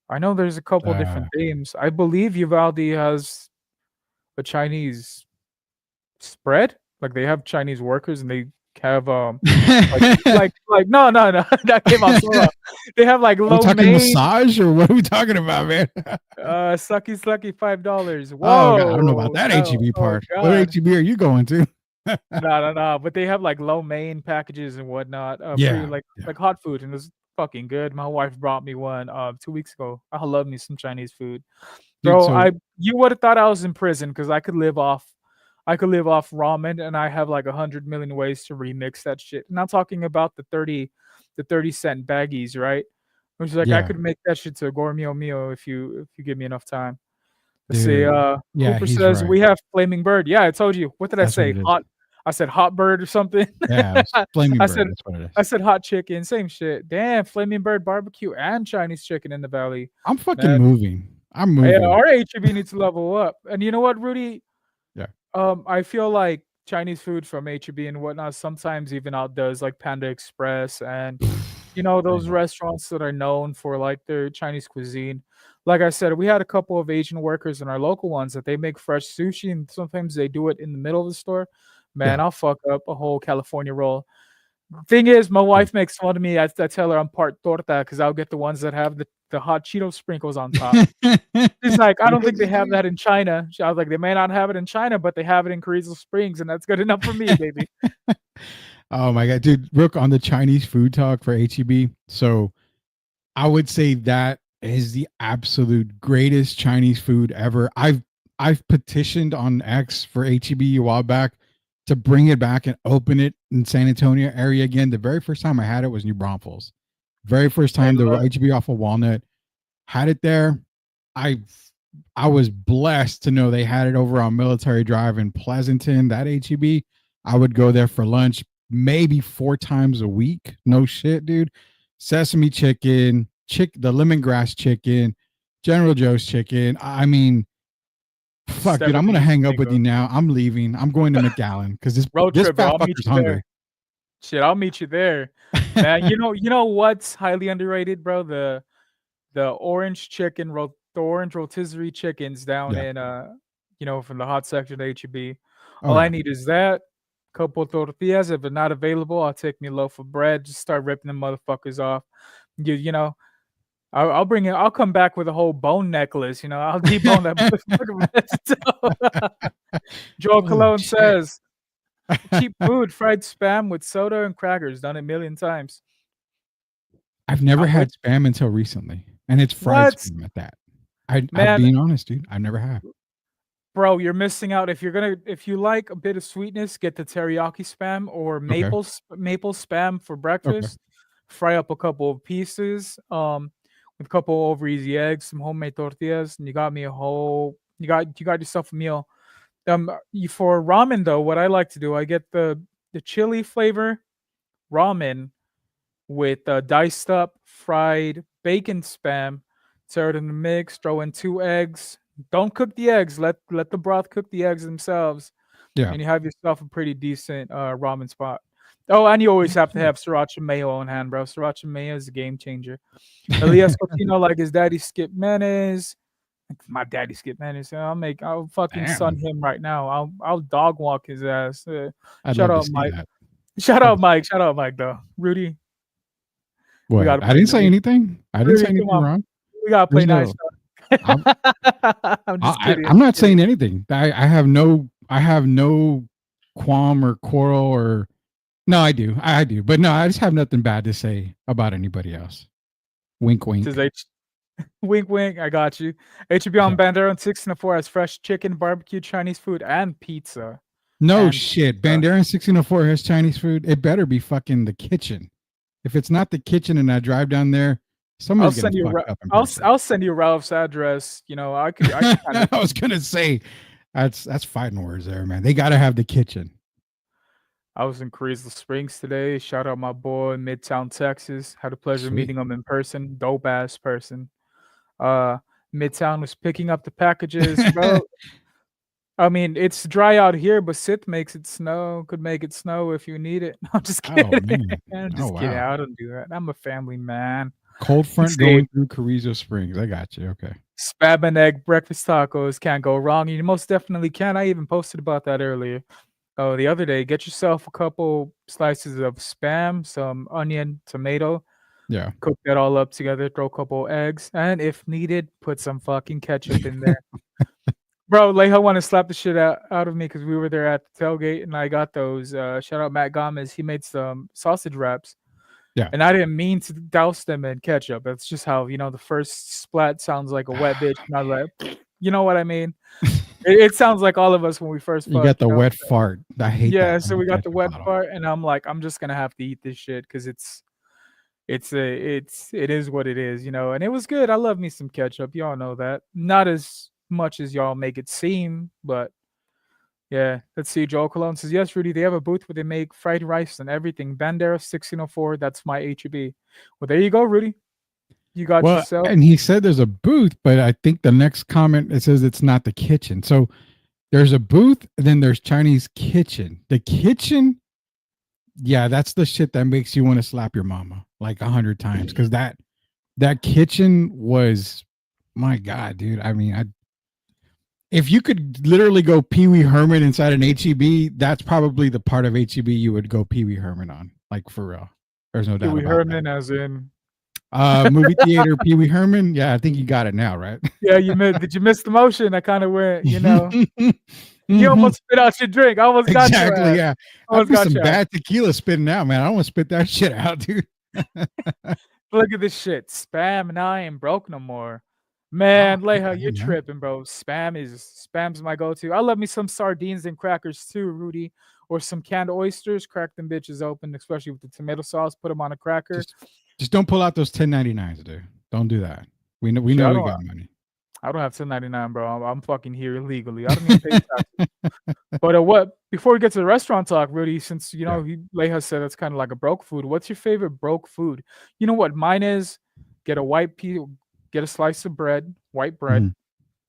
I know there's a couple Uh, different themes. I believe Uvalde has a Chinese spread. Like they have Chinese workers and they have like no that came out so wrong. They have like Are we lo talking mein massage or what are we talking about, man? sucky $5. Oh god, I don't know about Whoa. that Oh, HEB oh part. What god. HEB are you going to? No. But they have like lo mein packages and whatnot. Pretty Yeah, yeah. like hot food and it's fucking good. My wife brought me one 2 weeks ago. I love me some Chinese food. Dude, Bro, so you would have thought I was in prison because I could live off ramen and I have like 100 million ways to remix that shit. Not talking about the 30-cent baggies, right? Which is like I yeah, could make that shit to a gourmet meal if you give me enough time. Let's see. dude. Yeah, Cooper he's says right. we have flaming bird. Yeah, I told you. What did I That's what say? it is. Hot. I said hot bird or something. Yeah, it's flaming I bird. said That's what it I is. said hot chicken. Same shit. Damn, flaming bird barbecue and Chinese chicken in the valley. I'm fucking Man, moving. I'm yeah, moving. our HEB needs to level up. And you know what, Rudy? Yeah. I feel like Chinese food from HEB and whatnot sometimes even outdoes like Panda Express and I those know. restaurants that are known for like their Chinese cuisine. Like I said, we had a couple of Asian workers in our local ones that they make fresh sushi and sometimes they do it in the middle of the store. Yeah. Man, I'll fuck up a whole California roll. Thing is, my Dude. wife makes fun of me. I tell her I'm part torta because I'll get the ones that have the hot Cheeto sprinkles on top. She's like, I don't think they Really, have dude? that in China. I was like, they may not have it in China, but they have it in Carrizo Springs, and that's good enough for me, baby. Oh my god, dude! Rook on the Chinese food talk for HEB. So I would say that is the absolute greatest Chinese food ever. I've petitioned on X for HEB a while back to bring it back and open it in San Antonio area again. The very first time I had it was New Braunfels. Very first Hey, time the look, HEB off of Walnut had it there. I I was blessed to know they had it over on Military Drive in Pleasanton. That HEB, I would go there for lunch maybe 4 times a week. No shit, dude. Sesame chicken, the lemongrass chicken, General Joe's chicken. I mean, fuck, dude. I'm gonna 70s hang up with bingo. you now. I'm leaving. I'm going to McAllen because this Road this trip, bro. fat I'll meet fucker's you there. hungry. Shit, I'll meet you there, man. You know what's highly underrated, bro? The orange chicken, the orange rotisserie chickens down Yeah. in from the hot section of HEB. Oh All I yeah. need is that couple tortillas. If they're not available, I'll take me a loaf of bread. Just start ripping them motherfuckers off. You know, I'll bring it. I'll come back with a whole bone necklace. I'll debone that motherfucker. Joel Holy Cologne shit. says, cheap food, fried spam with soda and crackers. Done it a million times. I've never I'm had with spam until recently, and it's fried what? spam at that. I'm Man, being honest, dude. I never have. bro, you're missing out. If you like a bit of sweetness, get the teriyaki spam or Okay. maple spam for Okay. breakfast. Fry up a couple of pieces, with a couple over easy eggs, some homemade tortillas, and you got me a whole. You got yourself a meal. For ramen though, what I like to do, I get the chili flavor ramen with diced up fried bacon spam. Tear it in the mix. Throw in 2 eggs. Don't cook the eggs. Let the broth cook the eggs themselves, Yeah. and you have yourself a pretty decent ramen spot. Oh, and you always have to have sriracha mayo on hand, bro. Sriracha mayo is a game changer. Elias Cotino, like his daddy Skip mayonnaise. My daddy Skip mayonnaise. I'll fucking son Damn. him right now. I'll dog walk his ass. I'd Shout love to out see Mike. that. Shout Love out to- Mike. Shout out Mike though. Rudy, we What? gotta I play. didn't say anything. I didn't say Rudy, come anything on. wrong. We gotta play There's nice. no. I'm, I'm just kidding. I'm not saying anything. I have no. I have no qualm or quarrel or. No, I do. I do. But no, I just have nothing bad to say about anybody else. Wink, wink. Does Wink, wink. I got you. HB on Yeah. Bandera on 604 has fresh chicken, barbecue, Chinese food, and pizza. No And shit. pizza. Bandera 1604 has Chinese food. It better be fucking the kitchen. If it's not the kitchen and I drive down there, I'll somebody's send getting you. fucked up in I'll person. I'll send you Ralph's address. You know, I could kind of. I was gonna say that's fighting words there, man. They gotta have the kitchen. I was in Carrizo Springs today. Shout out my boy, Midtown, Texas. Had the pleasure of Sweet. meeting him in person. Dope ass person. Uh, Midtown was picking up the packages, bro. I mean, it's dry out here, but Sith makes it snow. Could make it snow if you need it. I'm just Oh kidding. man. I'm Oh just kidding. wow. I don't do that. I'm a family man. Cold front See, going through Carrizo Springs. I got you. Okay. spam and egg breakfast tacos can't go wrong. You most definitely can. I even posted about that earlier. Oh, the other day, get yourself a couple slices of spam, some onion, tomato, Yeah. cook that all up together, throw a couple eggs, and if needed, put some fucking ketchup in there. Bro, Leha want to slap the shit out of me because we were there at the tailgate and I got those. Shout out Matt Gomez. He made some sausage wraps. Yeah. And I didn't mean to douse them in ketchup. That's just how, the first splat sounds like a wet bitch. And I was like, you know what I mean? It sounds like all of us when we first You fuck, got the wet fart. I hate that. Yeah, on so we got the ketchup wet bottle. part, and I'm like, I'm just gonna have to eat this shit because it is what it is, and it was good. I love me some ketchup. Y'all know that. Not as much as y'all make it seem, but yeah. Let's see. Joel Cologne says, yes, Rudy, they have a booth where they make fried rice and everything. Bandera 1604. That's my HEB. Well, there you go, Rudy. You got Well, yourself. and he said there's a booth, but I think the next comment it says it's not the kitchen. So there's a booth, and then there's Chinese kitchen. The kitchen, yeah, that's the shit that makes you want to slap your mama like 100 times because that kitchen was, my God, dude. I mean, if you could literally go Pee Wee Herman inside an HEB, that's probably the part of HEB you would go Pee Wee Herman on, like for real. There's no doubt Pee Wee about Herman, as in. movie theater Pee Wee Herman. Yeah, I think you got it now, right? Yeah, you missed. Did you miss the motion? I kind of went, You Mhm. almost spit out your drink. I almost got your Exactly. ass. Yeah, Almost that'd be got some your ass. bad tequila spitting out, man. I don't want to spit that shit out, dude. Look at this shit. Spam, and I ain't broke no more. Man, Oh, Leha, okay, you're man. tripping, bro. Spam's my go-to. I love me some sardines and crackers too, Rudy. Or some canned oysters. Crack them bitches open, especially with the tomato sauce. Put them on a cracker. Just don't pull out those 1099s, dude. Don't do that. We know Shit, we got money. I don't have 1099, bro. I'm fucking here illegally. I don't even pay taxes. But what? Before we get to the restaurant talk, Rudy, since Yeah. Leha said it's kind of like a broke food. What's your favorite broke food? You know what mine is? Get a slice of bread, white bread, Mhm.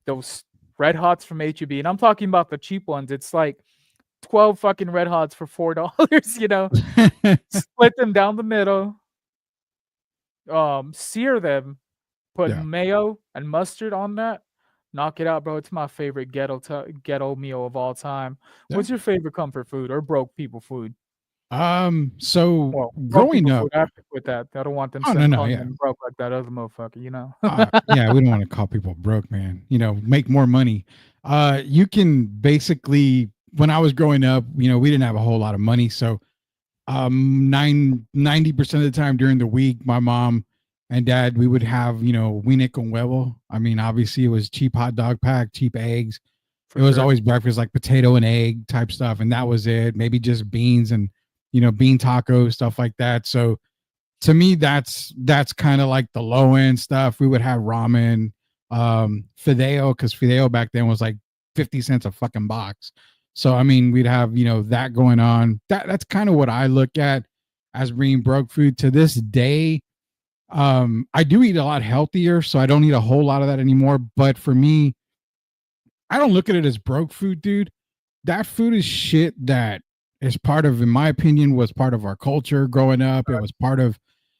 those Red Hots from HEB, and I'm talking about the cheap ones. It's like 12 fucking Red Hots for $4. Split them down the middle, sear them, put Yeah. mayo and mustard on that. Knock it out, bro. It's my favorite ghetto meal of all time. Yeah. What's your favorite comfort food or broke people food? So Well, broke growing people up, food, I have to quit that. I don't want them oh saying no, calling yeah. them broke like that other motherfucker, Yeah, we don't want to call people broke, man. Make more money. You can basically, when I was growing up, we didn't have a whole lot of money. So 90% of the time during the week, my mom and dad, we would have, wiener con huevo. I mean, obviously it was cheap hot dog pack, cheap eggs. For It was sure. always breakfast, like potato and egg type stuff. And that was it. Maybe just beans and, bean tacos, stuff like that. So to me, that's kind of like the low end stuff. We would have ramen, fideo, because fideo back then was like 50 cents a fucking box. So I mean, we'd have that going on. That's kind of what I look at as being broke food to this day. I do eat a lot healthier, so I don't eat a whole lot of that anymore. But for me, I don't look at it as broke food, dude. That food is shit that is part of, in my opinion, was part of our culture growing up. It was part of,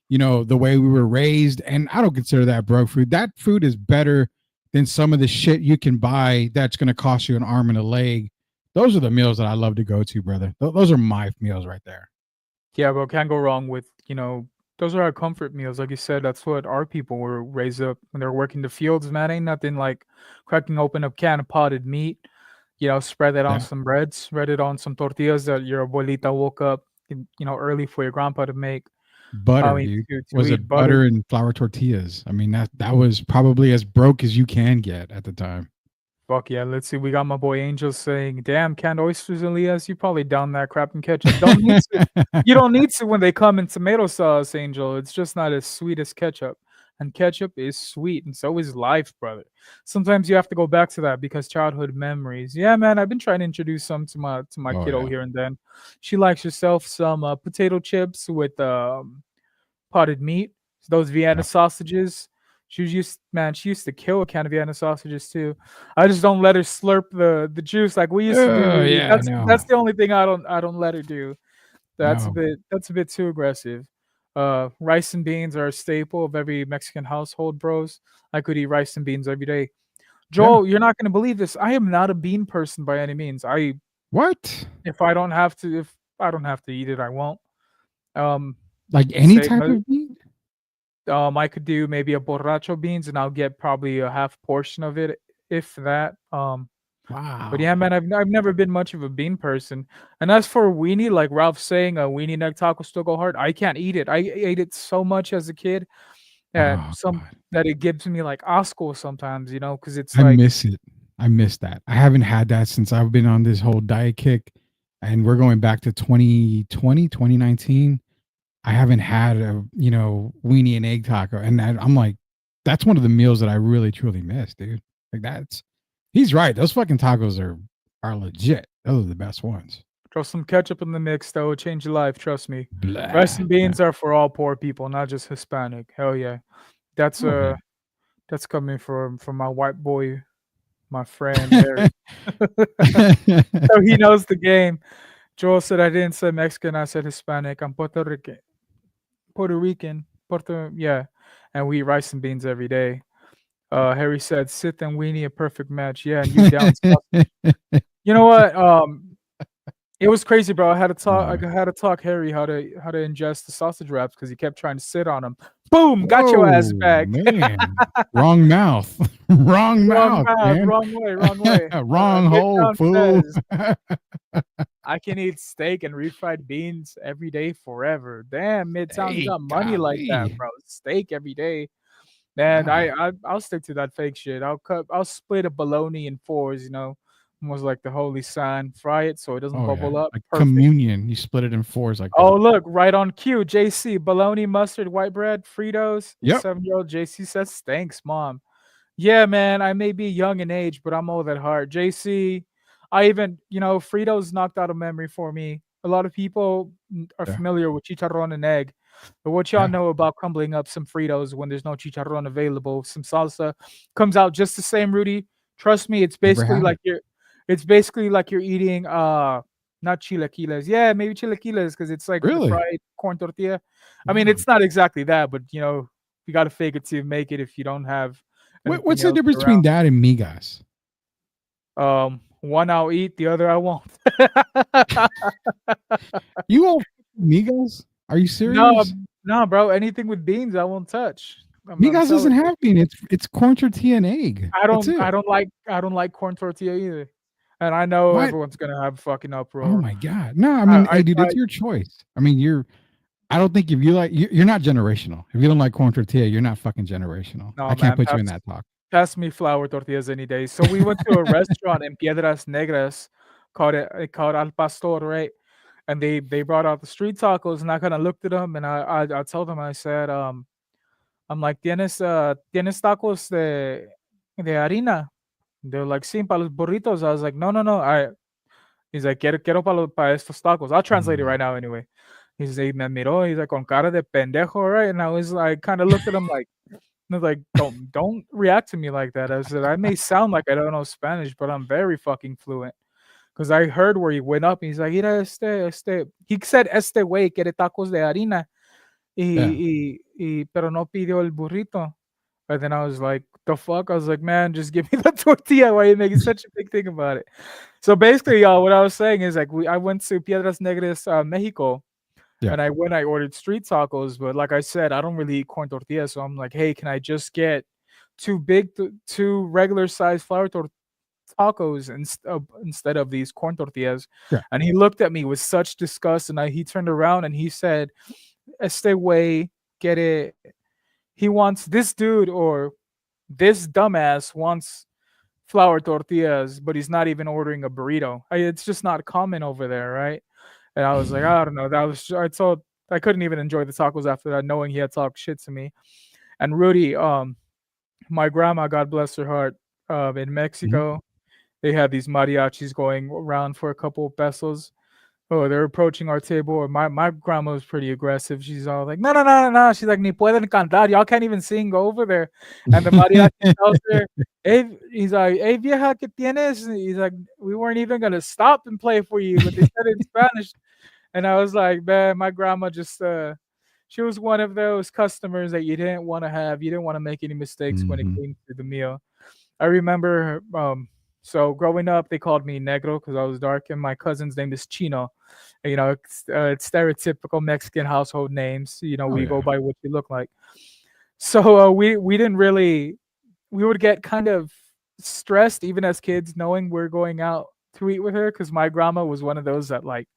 the way we were raised. And I don't consider that broke food. That food is better than some of the shit you can buy that's going to cost you an arm and a leg. Those are the meals that I love to go to, brother. Those are my meals right there. Yeah, bro, can't go wrong with, those are our comfort meals. Like you said, that's what our people were raised up when they were working the fields, man. Ain't nothing like cracking open a can of potted meat, spread that on Yeah. some bread, spread it on some tortillas that your abuelita woke up, early for your grandpa to make. Butter, I mean, dude. to Was eat it butter. butter and flour tortillas? I mean, that was probably as broke as you can get at the time. Fuck yeah, let's see. We got my boy Angel saying, "Damn, canned oysters, Elias. You probably down that crap in ketchup. Don't need to. You don't need to when they come in tomato sauce, Angel. It's just not as sweet as ketchup. And ketchup is sweet, and so is life, brother. Sometimes you have to go back to that because childhood memories. Yeah, man. I've been trying to introduce some to my Oh kiddo yeah. here and then. She likes herself some potato chips with potted meat. Those Vienna Yeah. sausages. She used to kill a can of Vienna sausages too. I just don't let her slurp the juice like we used to do, Oh Rudy. yeah, That's no. the only thing I don't let her do. No. That's a bit too aggressive. Rice and beans are a staple of every Mexican household, bros. I could eat rice and beans every day. Yeah. Joel, you're not gonna believe this. I am not a bean person by any means. What? If I don't have to eat it, I won't. Um, Like any say type of meat? I could do maybe a borracho beans, and I'll get probably a half portion of it, if that. But yeah, Wow. man, I've never been much of a bean person. And as for weenie, like Ralph saying, a weenie neck taco still go hard. I can't eat it. I ate it so much as a kid that Oh some god. that it gives me like osco sometimes, because it's I like, miss it. I miss that. I haven't had that since I've been on this whole diet kick, and we're going back to 2020, 2019. I haven't had a, weenie and egg taco, and I'm like, that's one of the meals that I really truly miss, dude. Like that's he's right. Those fucking tacos are legit. Those are the best ones. throw some ketchup in the mix, though. It'll change your life, trust me. Rice Blah. and Yeah. beans are for all poor people, not just Hispanic. Hell yeah. That's Oh yeah. that's coming from my white boy, my friend Harry. So he knows the game. Joel said I didn't say Mexican, I said Hispanic. I'm Puerto Rican, yeah. And we eat rice and beans every day. Harry said Sith and Weenie a perfect match. Yeah, and you down sausage. You know what? It was crazy, bro. I had to talk Harry how to ingest the sausage wraps because he kept trying to sit on them. Boom! Got your ass Whoa, back. man. Wrong mouth. Wrong Wrong mouth, mouth, man. wrong way, wrong way. Wrong hole, Midtown fool. says I can eat steak and refried beans every day forever. Damn, Midtown, you Hey, got money like that, golly. bro. Steak every day. Man, Wow. I'll stick to that fake shit. I'll split a bologna in fours, almost like the holy sign. Fry it so it doesn't Oh yeah. bubble up. Like Perfect. communion. You split it in fours like Oh, that. look, right on cue. JC, bologna, mustard, white bread, Fritos. Yep. 7-year-old JC says, thanks, mom. Yeah, man, I may be young in age, but I'm old at heart. JC, I even, Fritos knocked out a memory for me. A lot of people are Yeah. familiar with chicharron and egg, but what y'all Yeah. know about crumbling up some Fritos when there's no chicharron available? Some salsa comes out just the same, Rudy. Trust me, Never had it. it's basically like you're eating not chilaquiles. Yeah, maybe chilaquiles because it's like the Really? fried corn tortilla. I mean, Wow. it's not exactly that, but you got to fake it to make it if you don't have anything What's the else difference between around. that and migas? One I'll eat, the other I won't. You won't migas? Are you No, serious? no, bro. Anything with beans, I won't touch. I'm Migas doesn't telling you. have bean. It's corn tortilla and egg. That's it. I don't like corn tortilla either. And I know What? everyone's gonna have fucking Oh uproar. my god. No, I I, mean, I hey, dude, it's tried. your choice. I mean, I don't think if you like, you're not generational. If you don't like corn tortilla, you're not fucking generational. I No, can't man, put you in that talk. pass me flour tortillas any day. So we went to a restaurant in Piedras Negras called Al Pastor, right? And they brought out the street tacos, and I kind of looked at them, and I told them, I said, I'm like, tienes tacos de harina? They're like, sí, para los burritos. I was like, no, no, no. He's like, quiero para estos tacos. I'll translate it Mm. right now anyway. He's like, me miró. He's like, con cara de pendejo, right? And I was like, kind of looked at him like, I was like, don't react to me like that. I said, I may sound like I don't know Spanish, but I'm very fucking fluent. Because I heard where he went up. He's like, mira He said, güey quiere tacos de harina. Yeah. Pero no pidió el burrito. And then I was like, the fuck? I was like, man, just give me the tortilla. Why are you making such a big thing about it? So basically, what I was saying is like, I went to Piedras Negras, Mexico, Yeah. and I ordered street tacos. But like I said, I don't really eat corn tortillas. So I'm like, hey, can I just get two regular size tacos instead of these corn tortillas? Yeah. And he looked at me with such disgust, and he turned around and he said, este way, get it. He wants this dude or this dumbass wants flour tortillas, but he's not even ordering a burrito. It's just not common over there, right? And I was like, I don't know. That was I told I couldn't even enjoy the tacos after that, knowing he had talked shit to me. And Rudy, my grandma, God bless her heart, in Mhm. Mexico, they had these mariachis going around for a couple of pesos. Oh, they're approaching our table. My grandma was pretty aggressive. She's all like, no, no, no, no, no. She's like, ni pueden cantar. Y'all can't even sing. Go over there. And the mariachi tells her, hey, he's like, hey, vieja, ¿qué tienes? He's like, we weren't even going to stop and play for you, but they said it in Spanish. And I was like, man, my grandma just, she was one of those customers that you didn't want to have. You didn't want to make any mistakes when it Mhm. came to the meal. I remember, so growing up, they called me Negro because I was dark, and my cousin's name is Chino. You know, it's stereotypical Mexican household names. You know, Oh we go yeah. by what you look like. So we didn't really we would get kind of stressed even as kids, knowing we're going out to eat with her because my grandma was one of those that like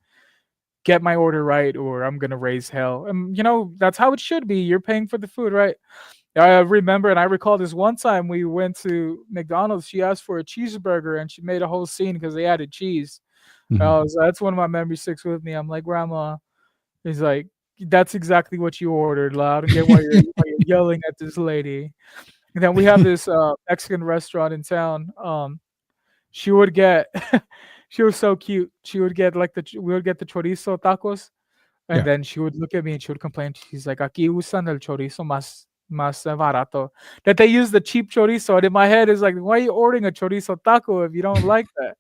get my order right or I'm gonna raise hell. And you know that's how it should be. You're paying for the food, right? I remember and I recall this one time we went to McDonald's. She asked for a cheeseburger and she made a whole scene because they added cheese. Mhm. That's one of my memories sticks with me. I'm like, Grandma, he's like, that's exactly what you ordered. I don't get why you're yelling at this lady. And then we have this Mexican restaurant in town. She would get, she was so cute. She would get like we would get the chorizo tacos, and Yeah. then she would look at me and she would complain. She's like, "Aquí usan el chorizo más barato." That they use the cheap chorizo. And in my head is like, why are you ordering a chorizo taco if you don't like that?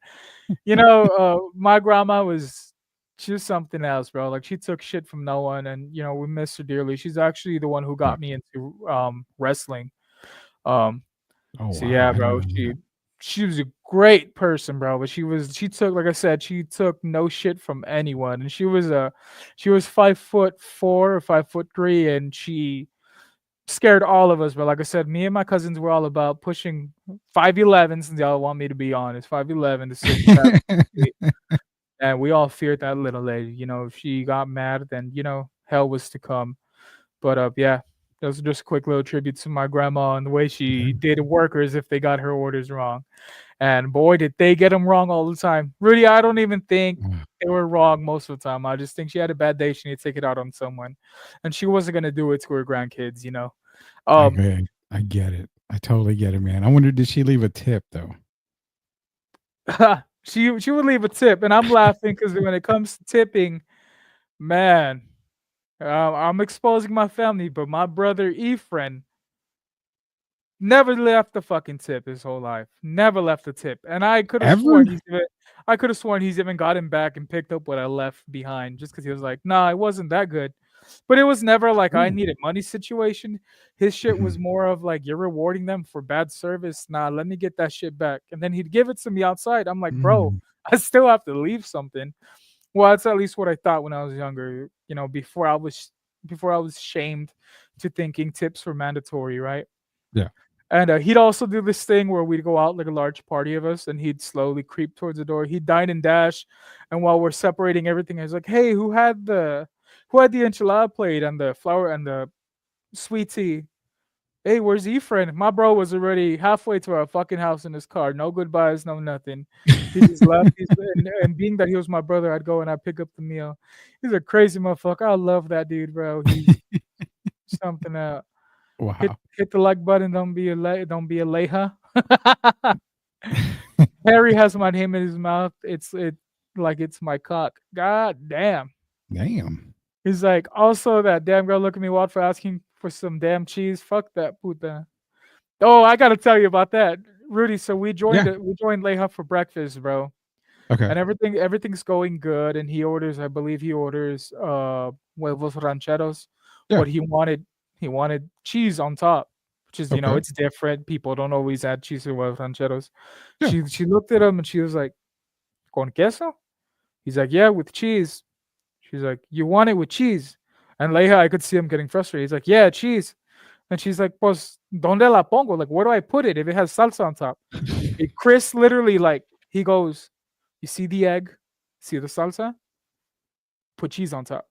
You know, my grandma was she was something else, bro. Like she took shit from no one, and you know we miss her dearly. She's actually the one who Yeah. got me into wrestling. Um, Oh so wow. yeah, I didn't bro, know that. she was a great person, bro. But she took like I said, she took no shit from anyone, and she was 5'4" or 5'3", and she scared all of us. But like I said, me and my cousins were all about pushing 5'11", since y'all want me to be honest, 5'11" to 6'7", and we all feared that little lady. You know, if she got mad, then you know hell was to come. But yeah, that was just a quick little tribute to my grandma and the way she Okay. did workers if they got her orders wrong. And boy, did they get them wrong all the time. Rudy, I don't even think Uh, they were wrong most of the time. I just think she had a bad day. She needed to take it out on someone, and she wasn't gonna do it to her grandkids. You know. Um, I get it. I totally get it, man. I wonder, did she leave a tip though? she would leave a tip, and I'm laughing because when it comes to tipping, man, I'm exposing my family, but my brother Ephraim never left a fucking tip his whole life. Never left a tip. And Ever? I could have sworn he's even gotten back and picked up what I left behind just because he was like, nah, it wasn't that good. But it was never like I Ooh. needed money situation. His shit was Mhm. more of like you're rewarding them for bad service. Nah, let me get that shit back. And then he'd give it to me outside. I'm like, bro, Mm. I still have to leave something. Well, that's at least what I thought when I was younger, you know, before I was shamed to thinking tips were mandatory, right? Yeah. And he'd also do this thing where we'd go out like a large party of us, and he'd slowly creep towards the door. He'd dine and dash, and while we're separating everything, I was like, "Hey, who had the enchilada plate and the flour and the sweet tea? Hey, where's Ephraim?" My bro was already halfway to our fucking house in his car. No goodbyes, no nothing. He just left. And being that he was my brother, I'd go and I'd pick up the meal. He's a crazy motherfucker. I love that dude, bro. He's something else. Hit Wow. hit the like button. Don't be a layha. Harry has my name in his mouth. It like it's my cock. God damn. Damn. He's like, also that damn girl look at me wild for asking for some damn cheese. Fuck that puta. Oh, I gotta tell you about that, Rudy. So Yeah. we joined Layha for breakfast, bro, Okay. and everything's going good. And he orders, I believe he orders huevos rancheros, Yeah. but he wanted cheese on top, which is you know Okay. it's different. People don't always add cheese to huevos rancheros. Yeah. She looked at him and she was like, "Con queso?" He's like, "Yeah, with cheese." She's like, "You want it with cheese?" And Leia, I could see him getting frustrated. He's like, "Yeah, cheese." And she's like, "Pues, ¿dónde la pongo? Like, where do I put it if it has salsa on top?" Chris literally, like, he goes, "You see the egg? See the salsa? Put cheese on top."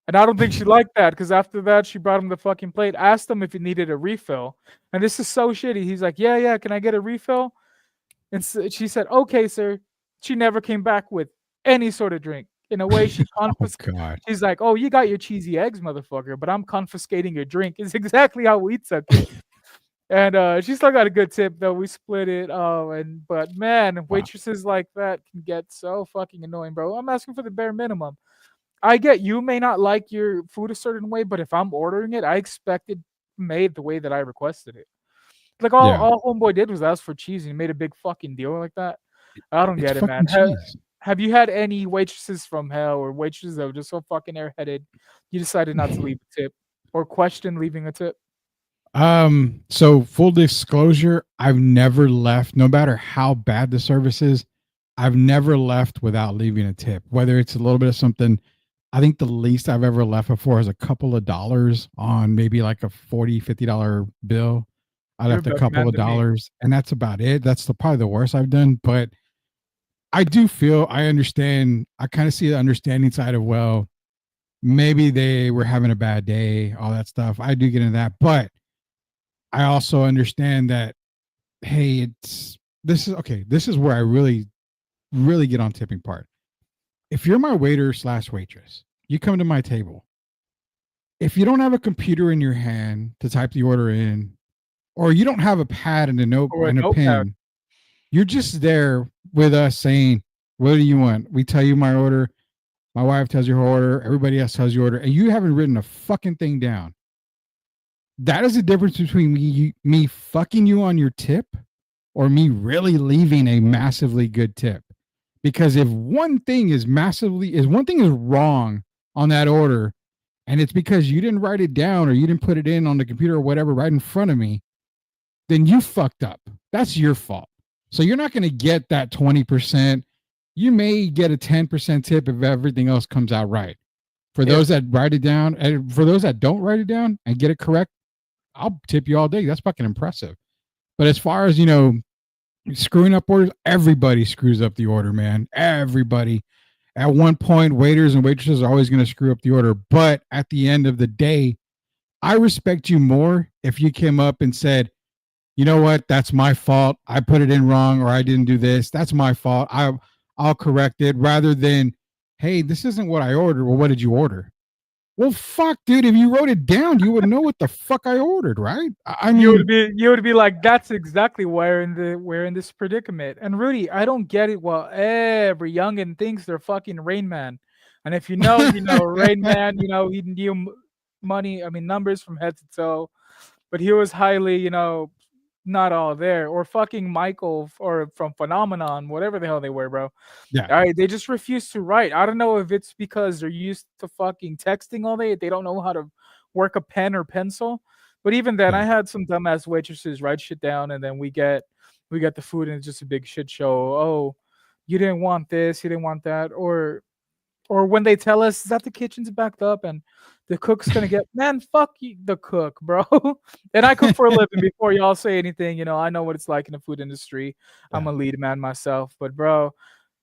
And I don't think she liked that because after that, she brought him the fucking plate, asked him if he needed a refill. And this is so shitty. He's like, yeah, yeah, can I get a refill? And she said, okay, sir. She never came back with any sort of drink. In a way, she Oh God. She's like, oh, you got your cheesy eggs, motherfucker, but I'm confiscating your drink. It's exactly how we took it. And she still got a good tip though. We split it. But man, Wow. waitresses like that can get so fucking annoying, bro. I'm asking for the bare minimum. I get you may not like your food a certain way, but if I'm ordering it, I expect it made the way that I requested it. Like Yeah. all homeboy did was ask for cheese and he made a big fucking deal like that. I don't It's get it, man. fucking cheese. Have you had any waitresses from hell or waitresses that were just so fucking airheaded you decided not to leave a tip or question leaving a tip? So full disclosure, I've never left, no matter how bad the service is, I've never left without leaving a tip. Whether it's a little bit of something, I think the least I've ever left before is a couple of dollars on maybe like a $40-$50 bill. I You're a left a better couple man of than me. dollars, and that's about it. That's probably the worst I've done. But I do feel I understand. I kind of see the understanding side of, well, maybe they were having a bad day, all that stuff. I do get into that, but I also understand that, hey, this is okay. This is where I really, really get on tipping part. If you're my waiter slash waitress, you come to my table. If you don't have a computer in your hand to type the order in, or you don't have a pad and a note Or a and a notepad. pen, you're just there with us saying, what do you want? We tell you my order. My wife tells you her order. Everybody else tells you order. And you haven't written a fucking thing down. That is the difference between me fucking you on your tip or me really leaving a massively good tip. Because if one thing is wrong on that order, and it's because you didn't write it down or you didn't put it in on the computer or whatever right in front of me, then you fucked up. That's your fault. So you're not going to get that 20%. You may get a 10% tip if everything else comes out right. For those that write it down, and for those that don't write it down and get it correct, I'll tip you all day. That's fucking impressive. But as far as, screwing up orders, everybody screws up the order, man. Everybody. At one point, waiters and waitresses are always going to screw up the order. But at the end of the day, I respect you more if you came up and said, you know what, that's my fault. I put it in wrong, or I didn't do this. That's my fault. I'll correct it, rather than, hey, this isn't what I ordered. Well, what did you order? Well, fuck, dude. If you wrote it down, you would know what the fuck I ordered, right? I mean, You would be like, that's exactly why we're in this predicament. And Rudy, I don't get it. Well, every youngin thinks they're fucking Rain Man, and if you know, Rain Man. He knew numbers from head to toe, but he was highly, not all there. Or fucking Michael or from Phenomenon, whatever the hell they were, bro. yeah, All right, they just refuse to write. I don't know if it's because they're used to fucking texting all day. They don't know how to work a pen or pencil. But even then, yeah. I had some dumbass waitresses write shit down, and then we get the food, and it's just a big shit show. Oh, you didn't want this, you didn't want that, or when they tell us that the kitchen's backed up and the cook's gonna get, man, fuck you, the cook, bro. And I cook for a living. Before y'all say anything, I know what it's like in the food industry. I'm Yeah. a lead man myself, but bro,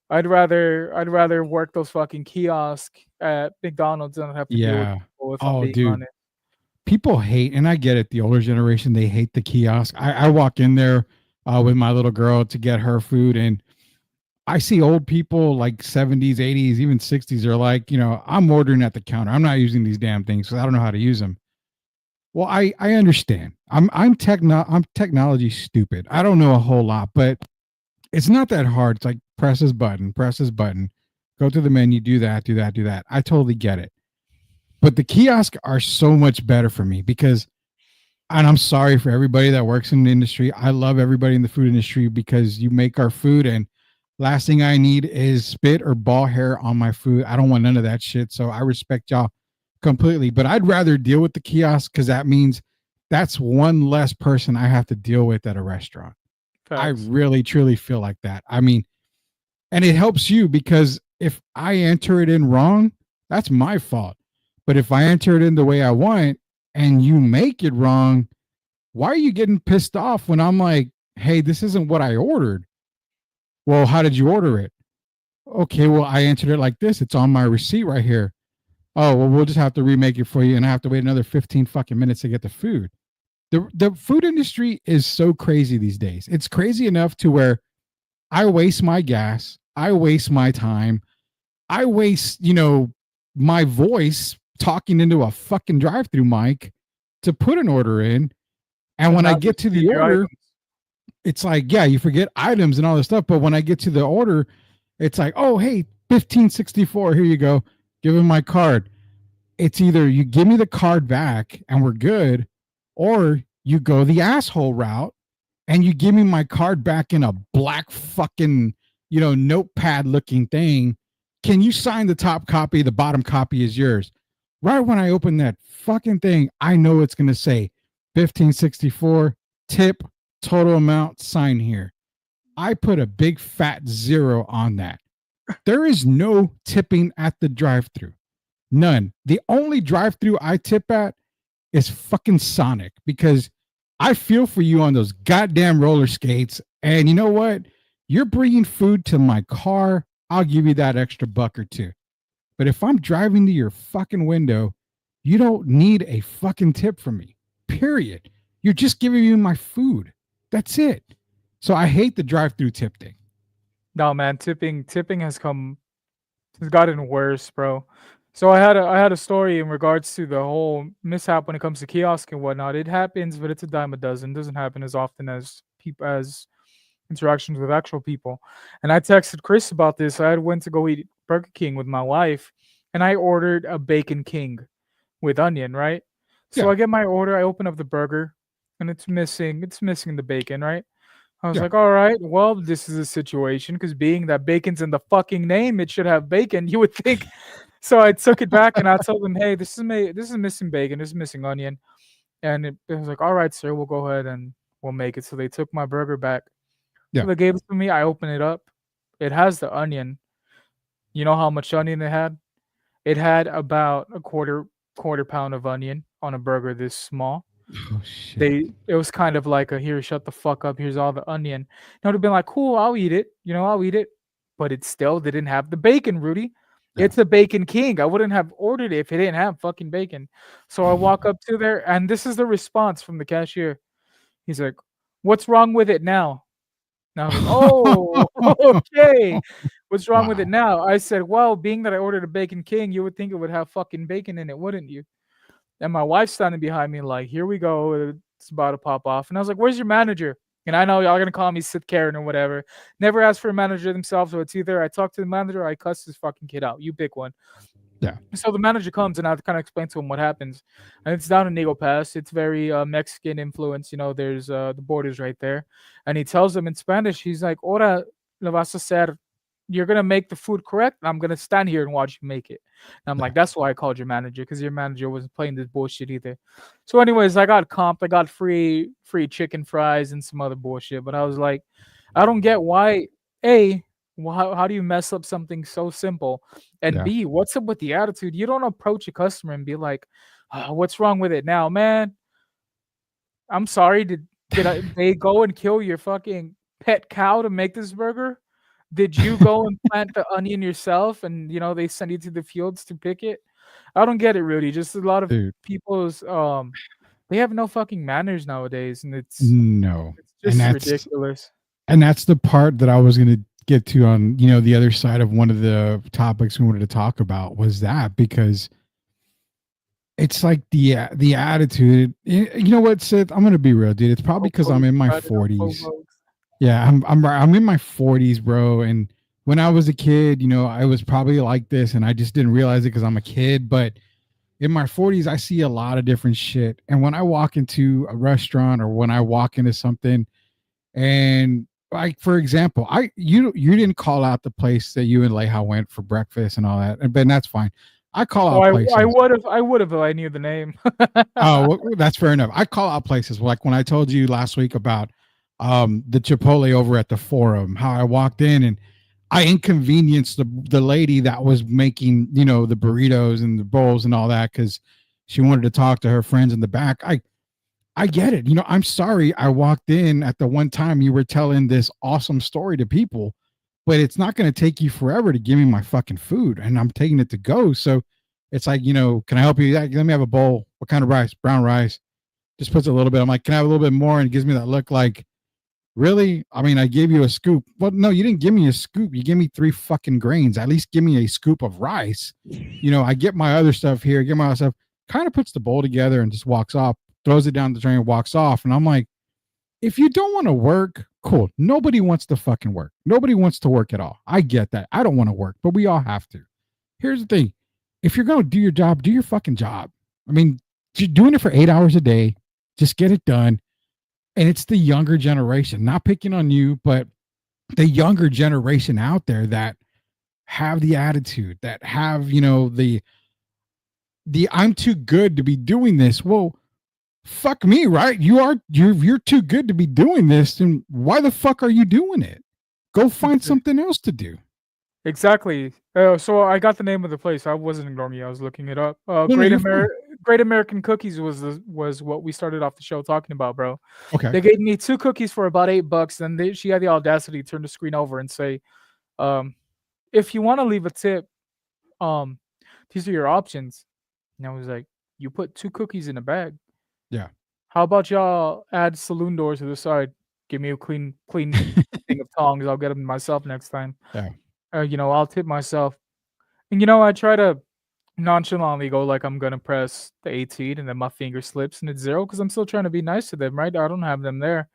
I'd rather work those fucking kiosks at McDonald's than have to deal with Yeah. people if I'm Oh, being dude. honest. People hate, and I get it. The older generation, they hate the kiosk. I walk in there with my little girl to get her food, and I see old people like 70s, 80s, even 60s are like, I'm ordering at the counter. I'm not using these damn things because I don't know how to use them. Well, I understand. I'm technology stupid. I don't know a whole lot, but it's not that hard. It's like press this button, go to the menu, do that, do that, do that. I totally get it. But the kiosks are so much better for me because, and I'm sorry for everybody that works in the industry. I love everybody in the food industry because you make our food, and last thing I need is spit or ball hair on my food. I don't want none of that shit. So I respect y'all completely, but I'd rather deal with the kiosk because that means that's one less person I have to deal with at a restaurant. I Facts. really, truly feel like that. I mean, and it helps you because if I enter it in wrong, that's my fault. But if I enter it in the way I want and you make it wrong, why are you getting pissed off when I'm like, hey, this isn't what I ordered? Well, how did you order it? Okay, well, I entered it like this. It's on my receipt right here. oh, well, we'll just have to remake it for you, and I have to wait another 15 fucking minutes to get the food. The food industry is so crazy these days. It's crazy enough to where I waste my gas, I waste my time, I waste, my voice talking into a fucking drive-through mic to put an order in. And when I get to the order, it's like, yeah, you forget items and all this stuff. But when I get to the order, it's like, oh, hey, 1564, here you go. Give him my card. It's either you give me the card back and we're good, or you go the asshole route and you give me my card back in a black fucking, notepad looking thing. Can you sign the top copy? The bottom copy is yours. Right when I open that fucking thing, I know it's going to say 1564 tip, total amount, sign here. I put a big fat 0 on that. There is no tipping at the drive-thru. None. The only drive-thru I tip at is fucking Sonic, because I feel for you on those goddamn roller skates. And you know what? You're bringing food to my car. I'll give you that extra buck or two. But if I'm driving to your fucking window, you don't need a fucking tip from me. Period. You're just giving me my food. That's it. So I hate the drive-through tip thing. No, man, tipping has gotten worse, bro. So I had a story in regards to the whole mishap when it comes to kiosk and whatnot. It happens, but it's a dime a dozen. It doesn't happen as often as interactions with actual people. And I texted Chris about this. I went to go eat Burger King with my wife, and I ordered a Bacon King with onion, right? So Yeah. I get my order, I open up the burger, and it's missing the bacon, right? I was Yeah. like, all right, well, this is a situation, because being that bacon's in the fucking name, it should have bacon, you would think. So I took it back and I told them, hey, this is missing bacon, this is missing onion. And it was like, all right, sir, we'll go ahead and we'll make it. So they took my burger back. Yeah. So they gave it to me. I open it up. It has the onion. You know how much onion it had? It had about a quarter pound of onion on a burger this small. Oh shit. It was kind of like a, here, shut the fuck up, here's all the onion. It would have been like, cool, I'll eat it. I'll eat it. But it still didn't have the bacon, Rudy. Yeah. It's a Bacon King. I wouldn't have ordered it if it didn't have fucking bacon. So I walk up to there, and this is the response from the cashier. He's like, what's wrong with it now? And I was like, oh, okay. What's wrong with it now? I said, well, being that I ordered a Bacon King, you would think it would have fucking bacon in it, wouldn't you? And my wife's standing behind me like, here we go. It's about to pop off. And I was like, where's your manager? And I know y'all going to call me Sith Karen or whatever. Never ask for a manager themselves. So it's either I talk to the manager or I cuss this fucking kid out. You pick one. Yeah. So the manager comes and I kind of explain to him what happens. And it's down in Eagle Pass. It's very Mexican influence. There's the borders right there. And he tells them in Spanish, he's like, ahora lo vas a hacer. You're going to make the food correct. I'm going to stand here and watch you make it. And I'm like, that's why I called your manager, because your manager wasn't playing this bullshit either. So anyways, I got comped. I got free chicken fries and some other bullshit. But I was like, I don't get why, A, how do you mess up something so simple? And Yeah. B, what's up with the attitude? You don't approach a customer and be like, what's wrong with it now, man? I'm sorry. Did they go and kill your fucking pet cow to make this burger? Did you go and plant the onion yourself and they send you to the fields to pick it? I don't get it, Rudy. Just a lot of people's they have no fucking manners nowadays, and it's just ridiculous. And that's the part that I was going to get to on, the other side of one of the topics we wanted to talk about was that, because it's like the attitude. You know what, Sith? I'm going to be real, dude. It's probably because I'm in my 40s. Yeah, I'm in my 40s, bro. And when I was a kid, I was probably like this, and I just didn't realize it because I'm a kid. But in my 40s, I see a lot of different shit. And when I walk into a restaurant or when I walk into something, and like, for example, you didn't call out the place that you and Leha went for breakfast and all that, and that's fine. I call out places. I would have if I knew the name. Oh, well, that's fair enough. I call out places like when I told you last week about the Chipotle over at the Forum, how I walked in and I inconvenienced the lady that was making, the burritos and the bowls and all that, because she wanted to talk to her friends in the back. I get it. I'm sorry I walked in at the one time you were telling this awesome story to people, but it's not going to take you forever to give me my fucking food, and I'm taking it to go. So It's like, can I help you? Let me have a bowl. What kind of rice? Brown rice. Just puts a little bit. I'm like, can I have a little bit more? And it gives me that look like, really? I mean, I gave you a scoop. Well, no, you didn't give me a scoop. You gave me 3 fucking grains. At least give me a scoop of rice. I get my other stuff here, get my other stuff, kind of puts the bowl together and just walks off, throws it down the drain, and walks off. And I'm like, if you don't want to work, cool. Nobody wants to fucking work. Nobody wants to work at all. I get that. I don't want to work, but we all have to. Here's the thing. If you're going to do your job, do your fucking job. I mean, you're doing it for 8 hours a day. Just get it done. And it's the younger generation, not picking on you, but the younger generation out there that have the attitude, that have, the I'm too good to be doing this. Well, fuck me, right? You're too good to be doing this, and why the fuck are you doing it? Go find something else to do. Exactly. So I got the name of the place. I wasn't ignoring you. I was looking it up. Great American Cookies was what we started off the show talking about, bro. Okay. They gave me 2 cookies for about $8, and she had the audacity to turn the screen over and say, if you want to leave a tip, these are your options. And I was like, you put 2 cookies in a bag. Yeah. How about y'all add saloon doors to the side? Give me a clean thing of tongs. I'll get them myself next time. Yeah. I'll tip myself. And I try to nonchalantly go like I'm gonna press the 18, and then my finger slips and it's 0 because I'm still trying to be nice to them, right? I don't have them there.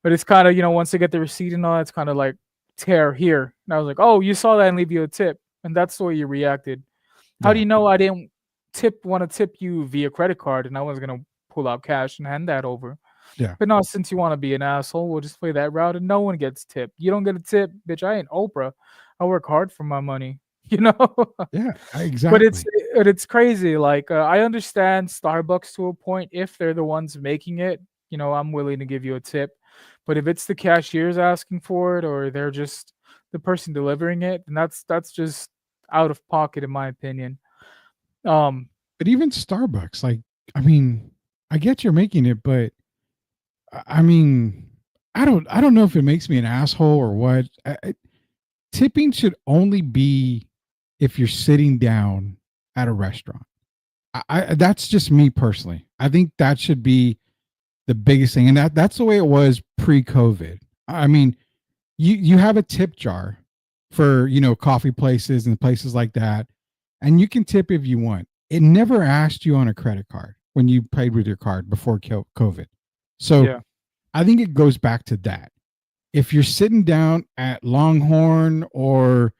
But it's kind of, once they get the receipt and all, it's kind of like tear here. And I was like, oh, you saw that and leave you a tip. And that's the way you reacted. How do you know I didn't want to tip you via credit card and I was gonna pull out cash and hand that over? Yeah. But no, since you want to be an asshole, we'll just play that route and no one gets tipped. You don't get a tip, bitch. I ain't Oprah. I work hard for my money, Yeah, exactly. But it's crazy. Like I understand Starbucks to a point if they're the ones making it. I'm willing to give you a tip. But if it's the cashiers asking for it or they're just the person delivering it, then that's just out of pocket in my opinion. But even Starbucks, like, I mean, I get you're making it, but I mean, I don't know if it makes me an asshole or what. Tipping should only be if you're sitting down at a restaurant. That's just me personally. I think that should be the biggest thing, and that's the way it was pre-COVID. I mean, you have a tip jar for coffee places and places like that, and you can tip if you want. It never asked you on a credit card when you paid with your card before COVID. So yeah. I think it goes back to that. If you're sitting down at Longhorn or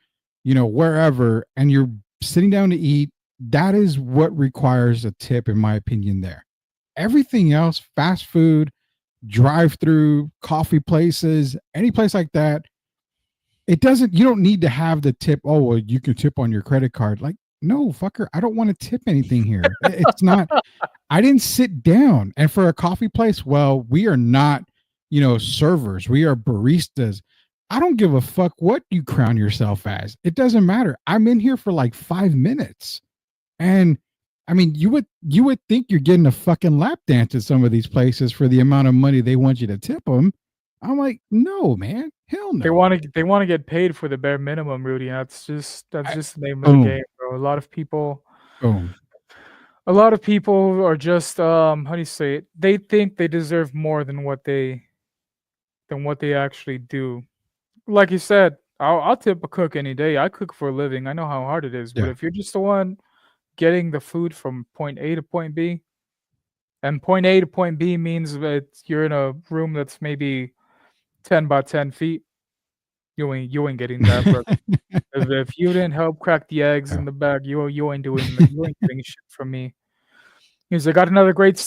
wherever and you're sitting down to eat, that is what requires a tip, in my opinion. There, everything else, fast food, drive-through, coffee places, any place like that, you don't need to have the tip. Oh, well, you can tip on your credit card. Like, no, fucker, I don't want to tip anything here. It's not, I didn't sit down. And for a coffee place, well, we are not, servers. We are baristas. I don't give a fuck what you crown yourself as. It doesn't matter. I'm in here for like 5 minutes. And I mean, you would think you're getting a fucking lap dance at some of these places for the amount of money they want you to tip them. I'm like, no, man, hell no. They want to get paid for the bare minimum, Rudy. That's just the name of the game, bro. A lot of people are just how do you say it? They think they deserve more than what they actually do. Like you said, I'll tip a cook any day. I cook for a living. I know how hard it is. But if you're just the one getting the food from point A to point B, and point A to point B means that you're in a room that's maybe 10 by 10 feet, you ain't getting that, bro. if you didn't help crack the eggs in the bag, you ain't getting shit from me. I got another great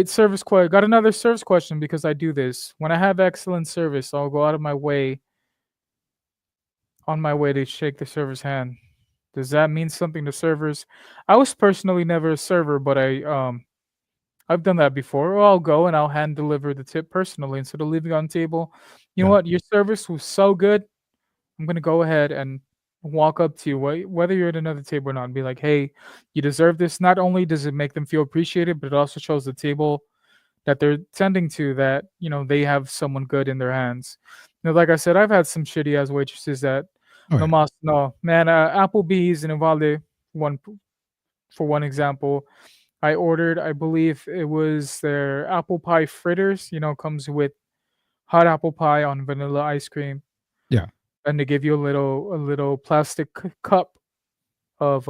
service question. Got another service question because I do this. When I have excellent service, I'll go out of my way to shake the server's hand. Does that mean something to servers? I was personally never a server, but I've done that before. Or I'll go and I'll hand deliver the tip personally instead of leaving it on the table. You know what? Your service was so good. I'm gonna go ahead and walk up to you, whether you're at another table or not, and be like, "Hey, you deserve this." Not only does it make them feel appreciated, but it also shows the table that they're tending to that they have someone good in their hands. Like I said, I've had some shitty ass waitresses that no, man, Applebee's in Uvalde, one for one example, I ordered, I believe it was their apple pie fritters. Comes with hot apple pie on vanilla ice cream, Yeah. and they give you a little plastic cup of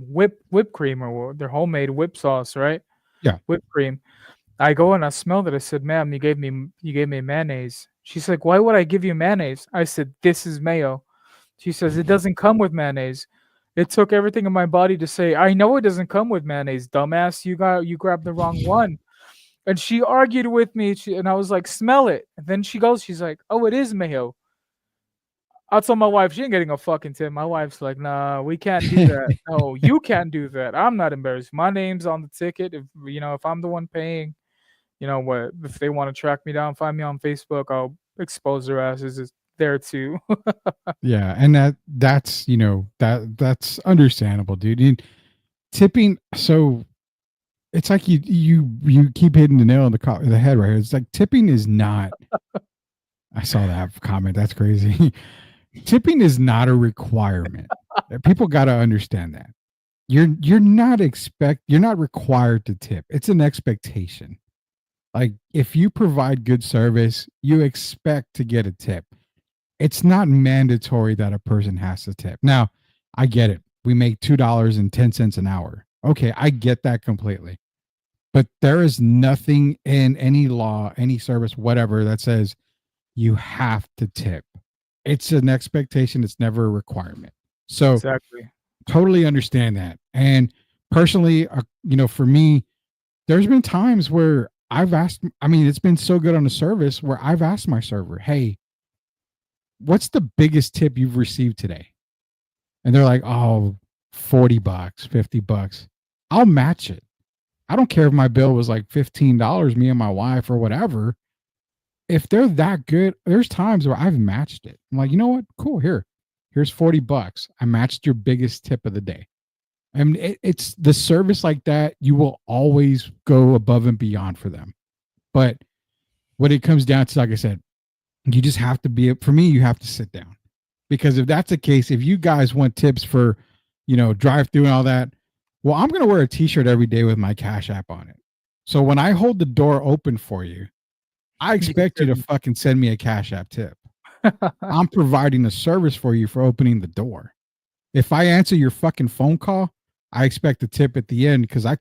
whipped cream or their homemade whip sauce, right? Yeah. Whipped cream. I go and I smelled it. I said, "Ma'am, you gave me mayonnaise." She's like, "Why would I give you mayonnaise?" I said, "This is mayo." She says, "It doesn't come with mayonnaise." It took everything in my body to say, "I know it doesn't come with mayonnaise, dumbass. You grabbed the wrong one." And she argued with me, and I was like, "Smell it." And then she's like, "Oh, it is mayo." I told my wife she ain't getting a fucking tip. My wife's like, "Nah, we can't do that. No, you can't do that. I'm not embarrassed. My name's on the ticket. If I'm the one paying, what if they want to track me down, find me on Facebook, I'll expose their asses there too." Yeah, and that's that's understandable, dude. And tipping, so it's like you keep hitting the nail on the head right here. It's like tipping is not. I saw that comment. That's crazy. Tipping is not a requirement. People got to understand that. You're not required to tip. It's an expectation. Like if you provide good service, you expect to get a tip. It's not mandatory that a person has to tip. Now, I get it. We make $2.10 an hour. Okay, I get that completely. But there is nothing in any law, any service, whatever, that says you have to tip. It's an expectation, it's never a requirement. So, Exactly. totally understand that. And personally, for me, there's been times where it's been so good on the service where I've asked my server, "Hey, what's the biggest tip you've received today?" And they're like, "Oh, $40, $50. I'll match it. I don't care if my bill was like $15, me and my wife or whatever. If they're that good, there's times where I've matched it. I'm like, you know what? Cool. Here's $40. I matched your biggest tip of the day. I mean, it's the service like that. You will always go above and beyond for them. But what it comes down to, like I said, you just have to for me, you have to sit down. Because if that's the case, if you guys want tips for, drive through and all that, well, I'm going to wear a t-shirt every day with my Cash App on it. So when I hold the door open for you, I expect you to fucking send me a Cash App tip. I'm providing a service for you for opening the door. If I answer your fucking phone call, I expect a tip at the end because I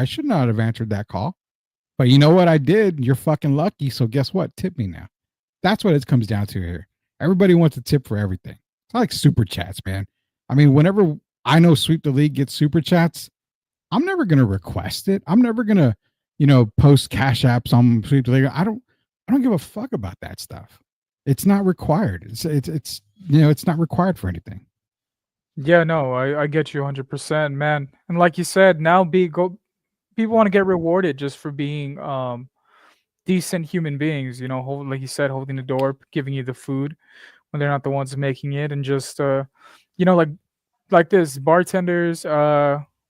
should not have answered that call. But you know what I did? You're fucking lucky. So guess what? Tip me now. That's what it comes down to here. Everybody wants a tip for everything. It's like super chats, man. I mean, whenever I know Sweep the League gets super chats, I'm never going to request it. I'm never going to, post Cash Apps on Sweep the League. I don't give a fuck about that stuff. It's not required. It's not required for anything. Yeah, no, I get you 100%, man. And like you said, now people want to get rewarded just for being decent human beings, like you said, holding the door, giving you the food when they're not the ones making it, and just like this bartenders,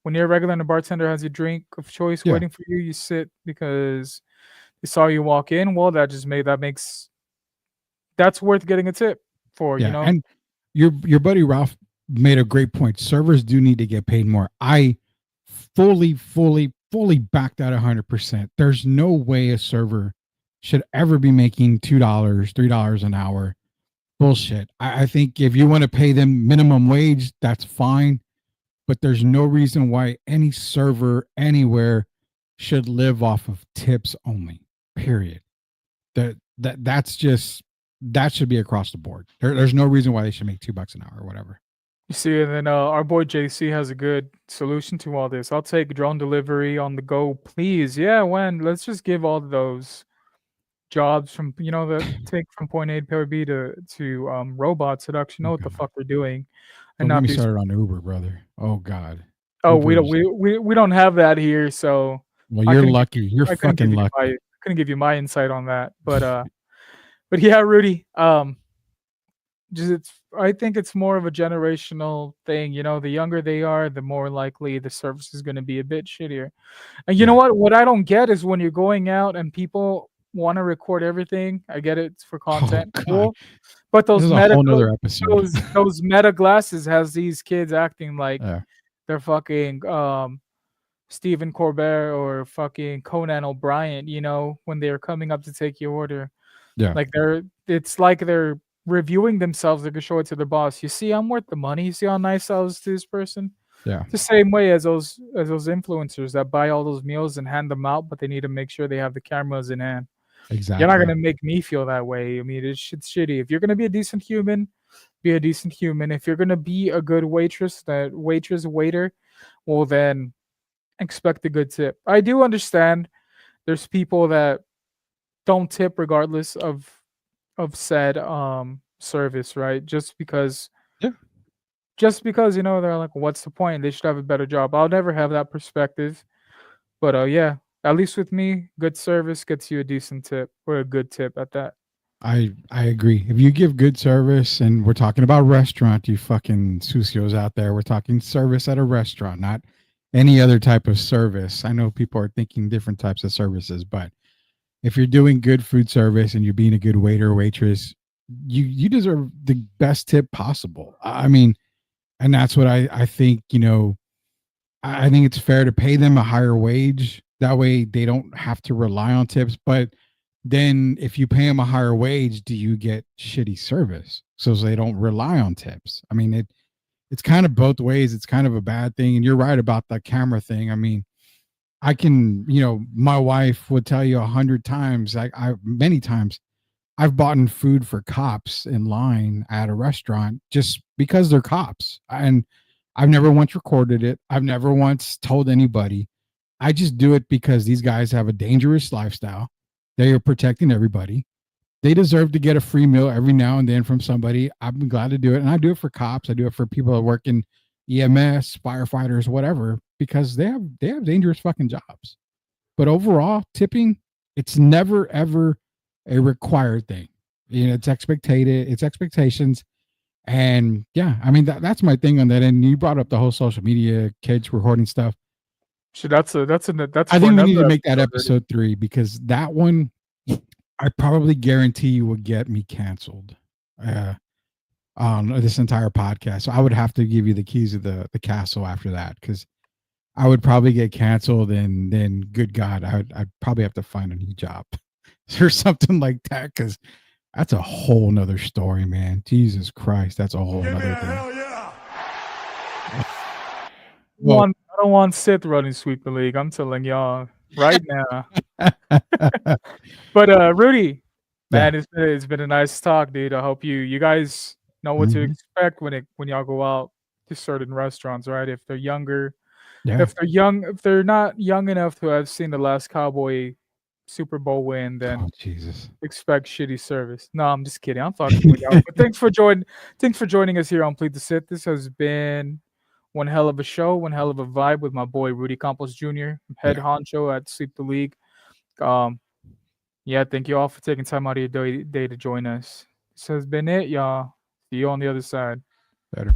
when you're a regular and a bartender has a drink of choice Yeah. waiting for you, you sit because they saw you walk in. Well, that's worth getting a tip for, Yeah. And your buddy Ralph made a great point. Servers do need to get paid more. I fully back that 100%. There's no way a server should ever be making $2, $3 an hour. Bullshit. I think if you want to pay them minimum wage, that's fine. But there's no reason why any server anywhere should live off of tips only. Period. That should be across the board. There's no reason why they should make $2 an hour or whatever. You see, and then our boy JC has a good solution to all this. I'll take drone delivery on the go, please. Yeah, let's just give all those jobs from that take from point A to point B to robots that actually know what the fuck they're doing, and Don't get not me be. started on Uber, brother. Oh God. Oh, we don't Uber's- we don't have that here, so Well, I you're couldn't give lucky. You're I couldn't give fucking you lucky. couldn't give you my insight on that, but yeah, Rudy, I think it's more of a generational thing. The younger they are, the more likely the service is going to be a bit shittier. And you know what? What I don't get is when you're going out and people want to record everything. I get it, it's for content, cool. But This is a whole nother episode. those meta glasses has these kids acting like they're fucking Stephen Colbert or fucking Conan O'Brien, you know, when they're coming up to take your order. Yeah. Like it's like they're reviewing themselves. They can show it to their boss. You see, I'm worth the money. You see how nice I was to this person. Yeah. It's the same way as those influencers that buy all those meals and hand them out, but they need to make sure they have the cameras in hand. Exactly. You're not gonna make me feel that way. I mean, it's shitty. If you're gonna be a decent human, be a decent human. If you're gonna be a good waiter, well then expect a good tip. I do understand there's people that don't tip regardless of said service, right? Yeah. Just because you know they're like, what's the point? They should have a better job. I'll never have that perspective. But yeah, at least with me, good service gets you a decent tip or a good tip at that. I agree. If you give good service, and we're talking about restaurant, you fucking sucios out there, we're talking service at a restaurant, not any other type of service. I know people are thinking different types of services, but if you're doing good food service and you're being a good waiter or waitress, you deserve the best tip possible. I mean, and that's what I think, you know, I think it's fair to pay them a higher wage. That way they don't have to rely on tips. But then if you pay them a higher wage, do you get shitty service? So they don't rely on tips. I mean, it's kind of both ways. It's kind of a bad thing. And you're right about the camera thing. I mean, I can, you know, my wife would tell you 100 times, many times, I've bought food for cops in line at a restaurant just because they're cops. And I've never once recorded it. I've never once told anybody. I just do it because these guys have a dangerous lifestyle. They are protecting everybody. They deserve to get a free meal every now and then from somebody. I'm glad to do it. And I do it for cops. I do it for people that work in EMS, firefighters, whatever, because they have dangerous fucking jobs. But overall, tipping, it's never ever a required thing. You know, it's expectations. And yeah, I mean that's my thing on that. And you brought up the whole social media kids recording stuff. So that's I think we need to make that episode 3, because that one I probably guarantee you will get me canceled on this entire podcast. So I would have to give you the keys of the castle after that, because I would probably get canceled, and then good God, I'd probably have to find a new job or something like that, because that's a whole nother story, man. Jesus Christ, that's a whole nother thing. Hell yeah. Well, I don't want Sith running Sweep the League. I'm telling y'all right now. But Rudy, man, it's been a nice talk, dude. I hope you guys know what to expect when y'all go out to certain restaurants, right? If they're younger, if they're not young enough to have seen the last Cowboy Super Bowl win, then Jesus. expect shitty service. No, I'm just kidding. I'm fucking with y'all. But thanks for joining us here on Plead the Sith. This has been one hell of a show, one hell of a vibe with my boy Rudy Campos Jr., head honcho at Sleep the League. Yeah, thank you all for taking time out of your day to join us. This has been it, y'all. See you on the other side. Better.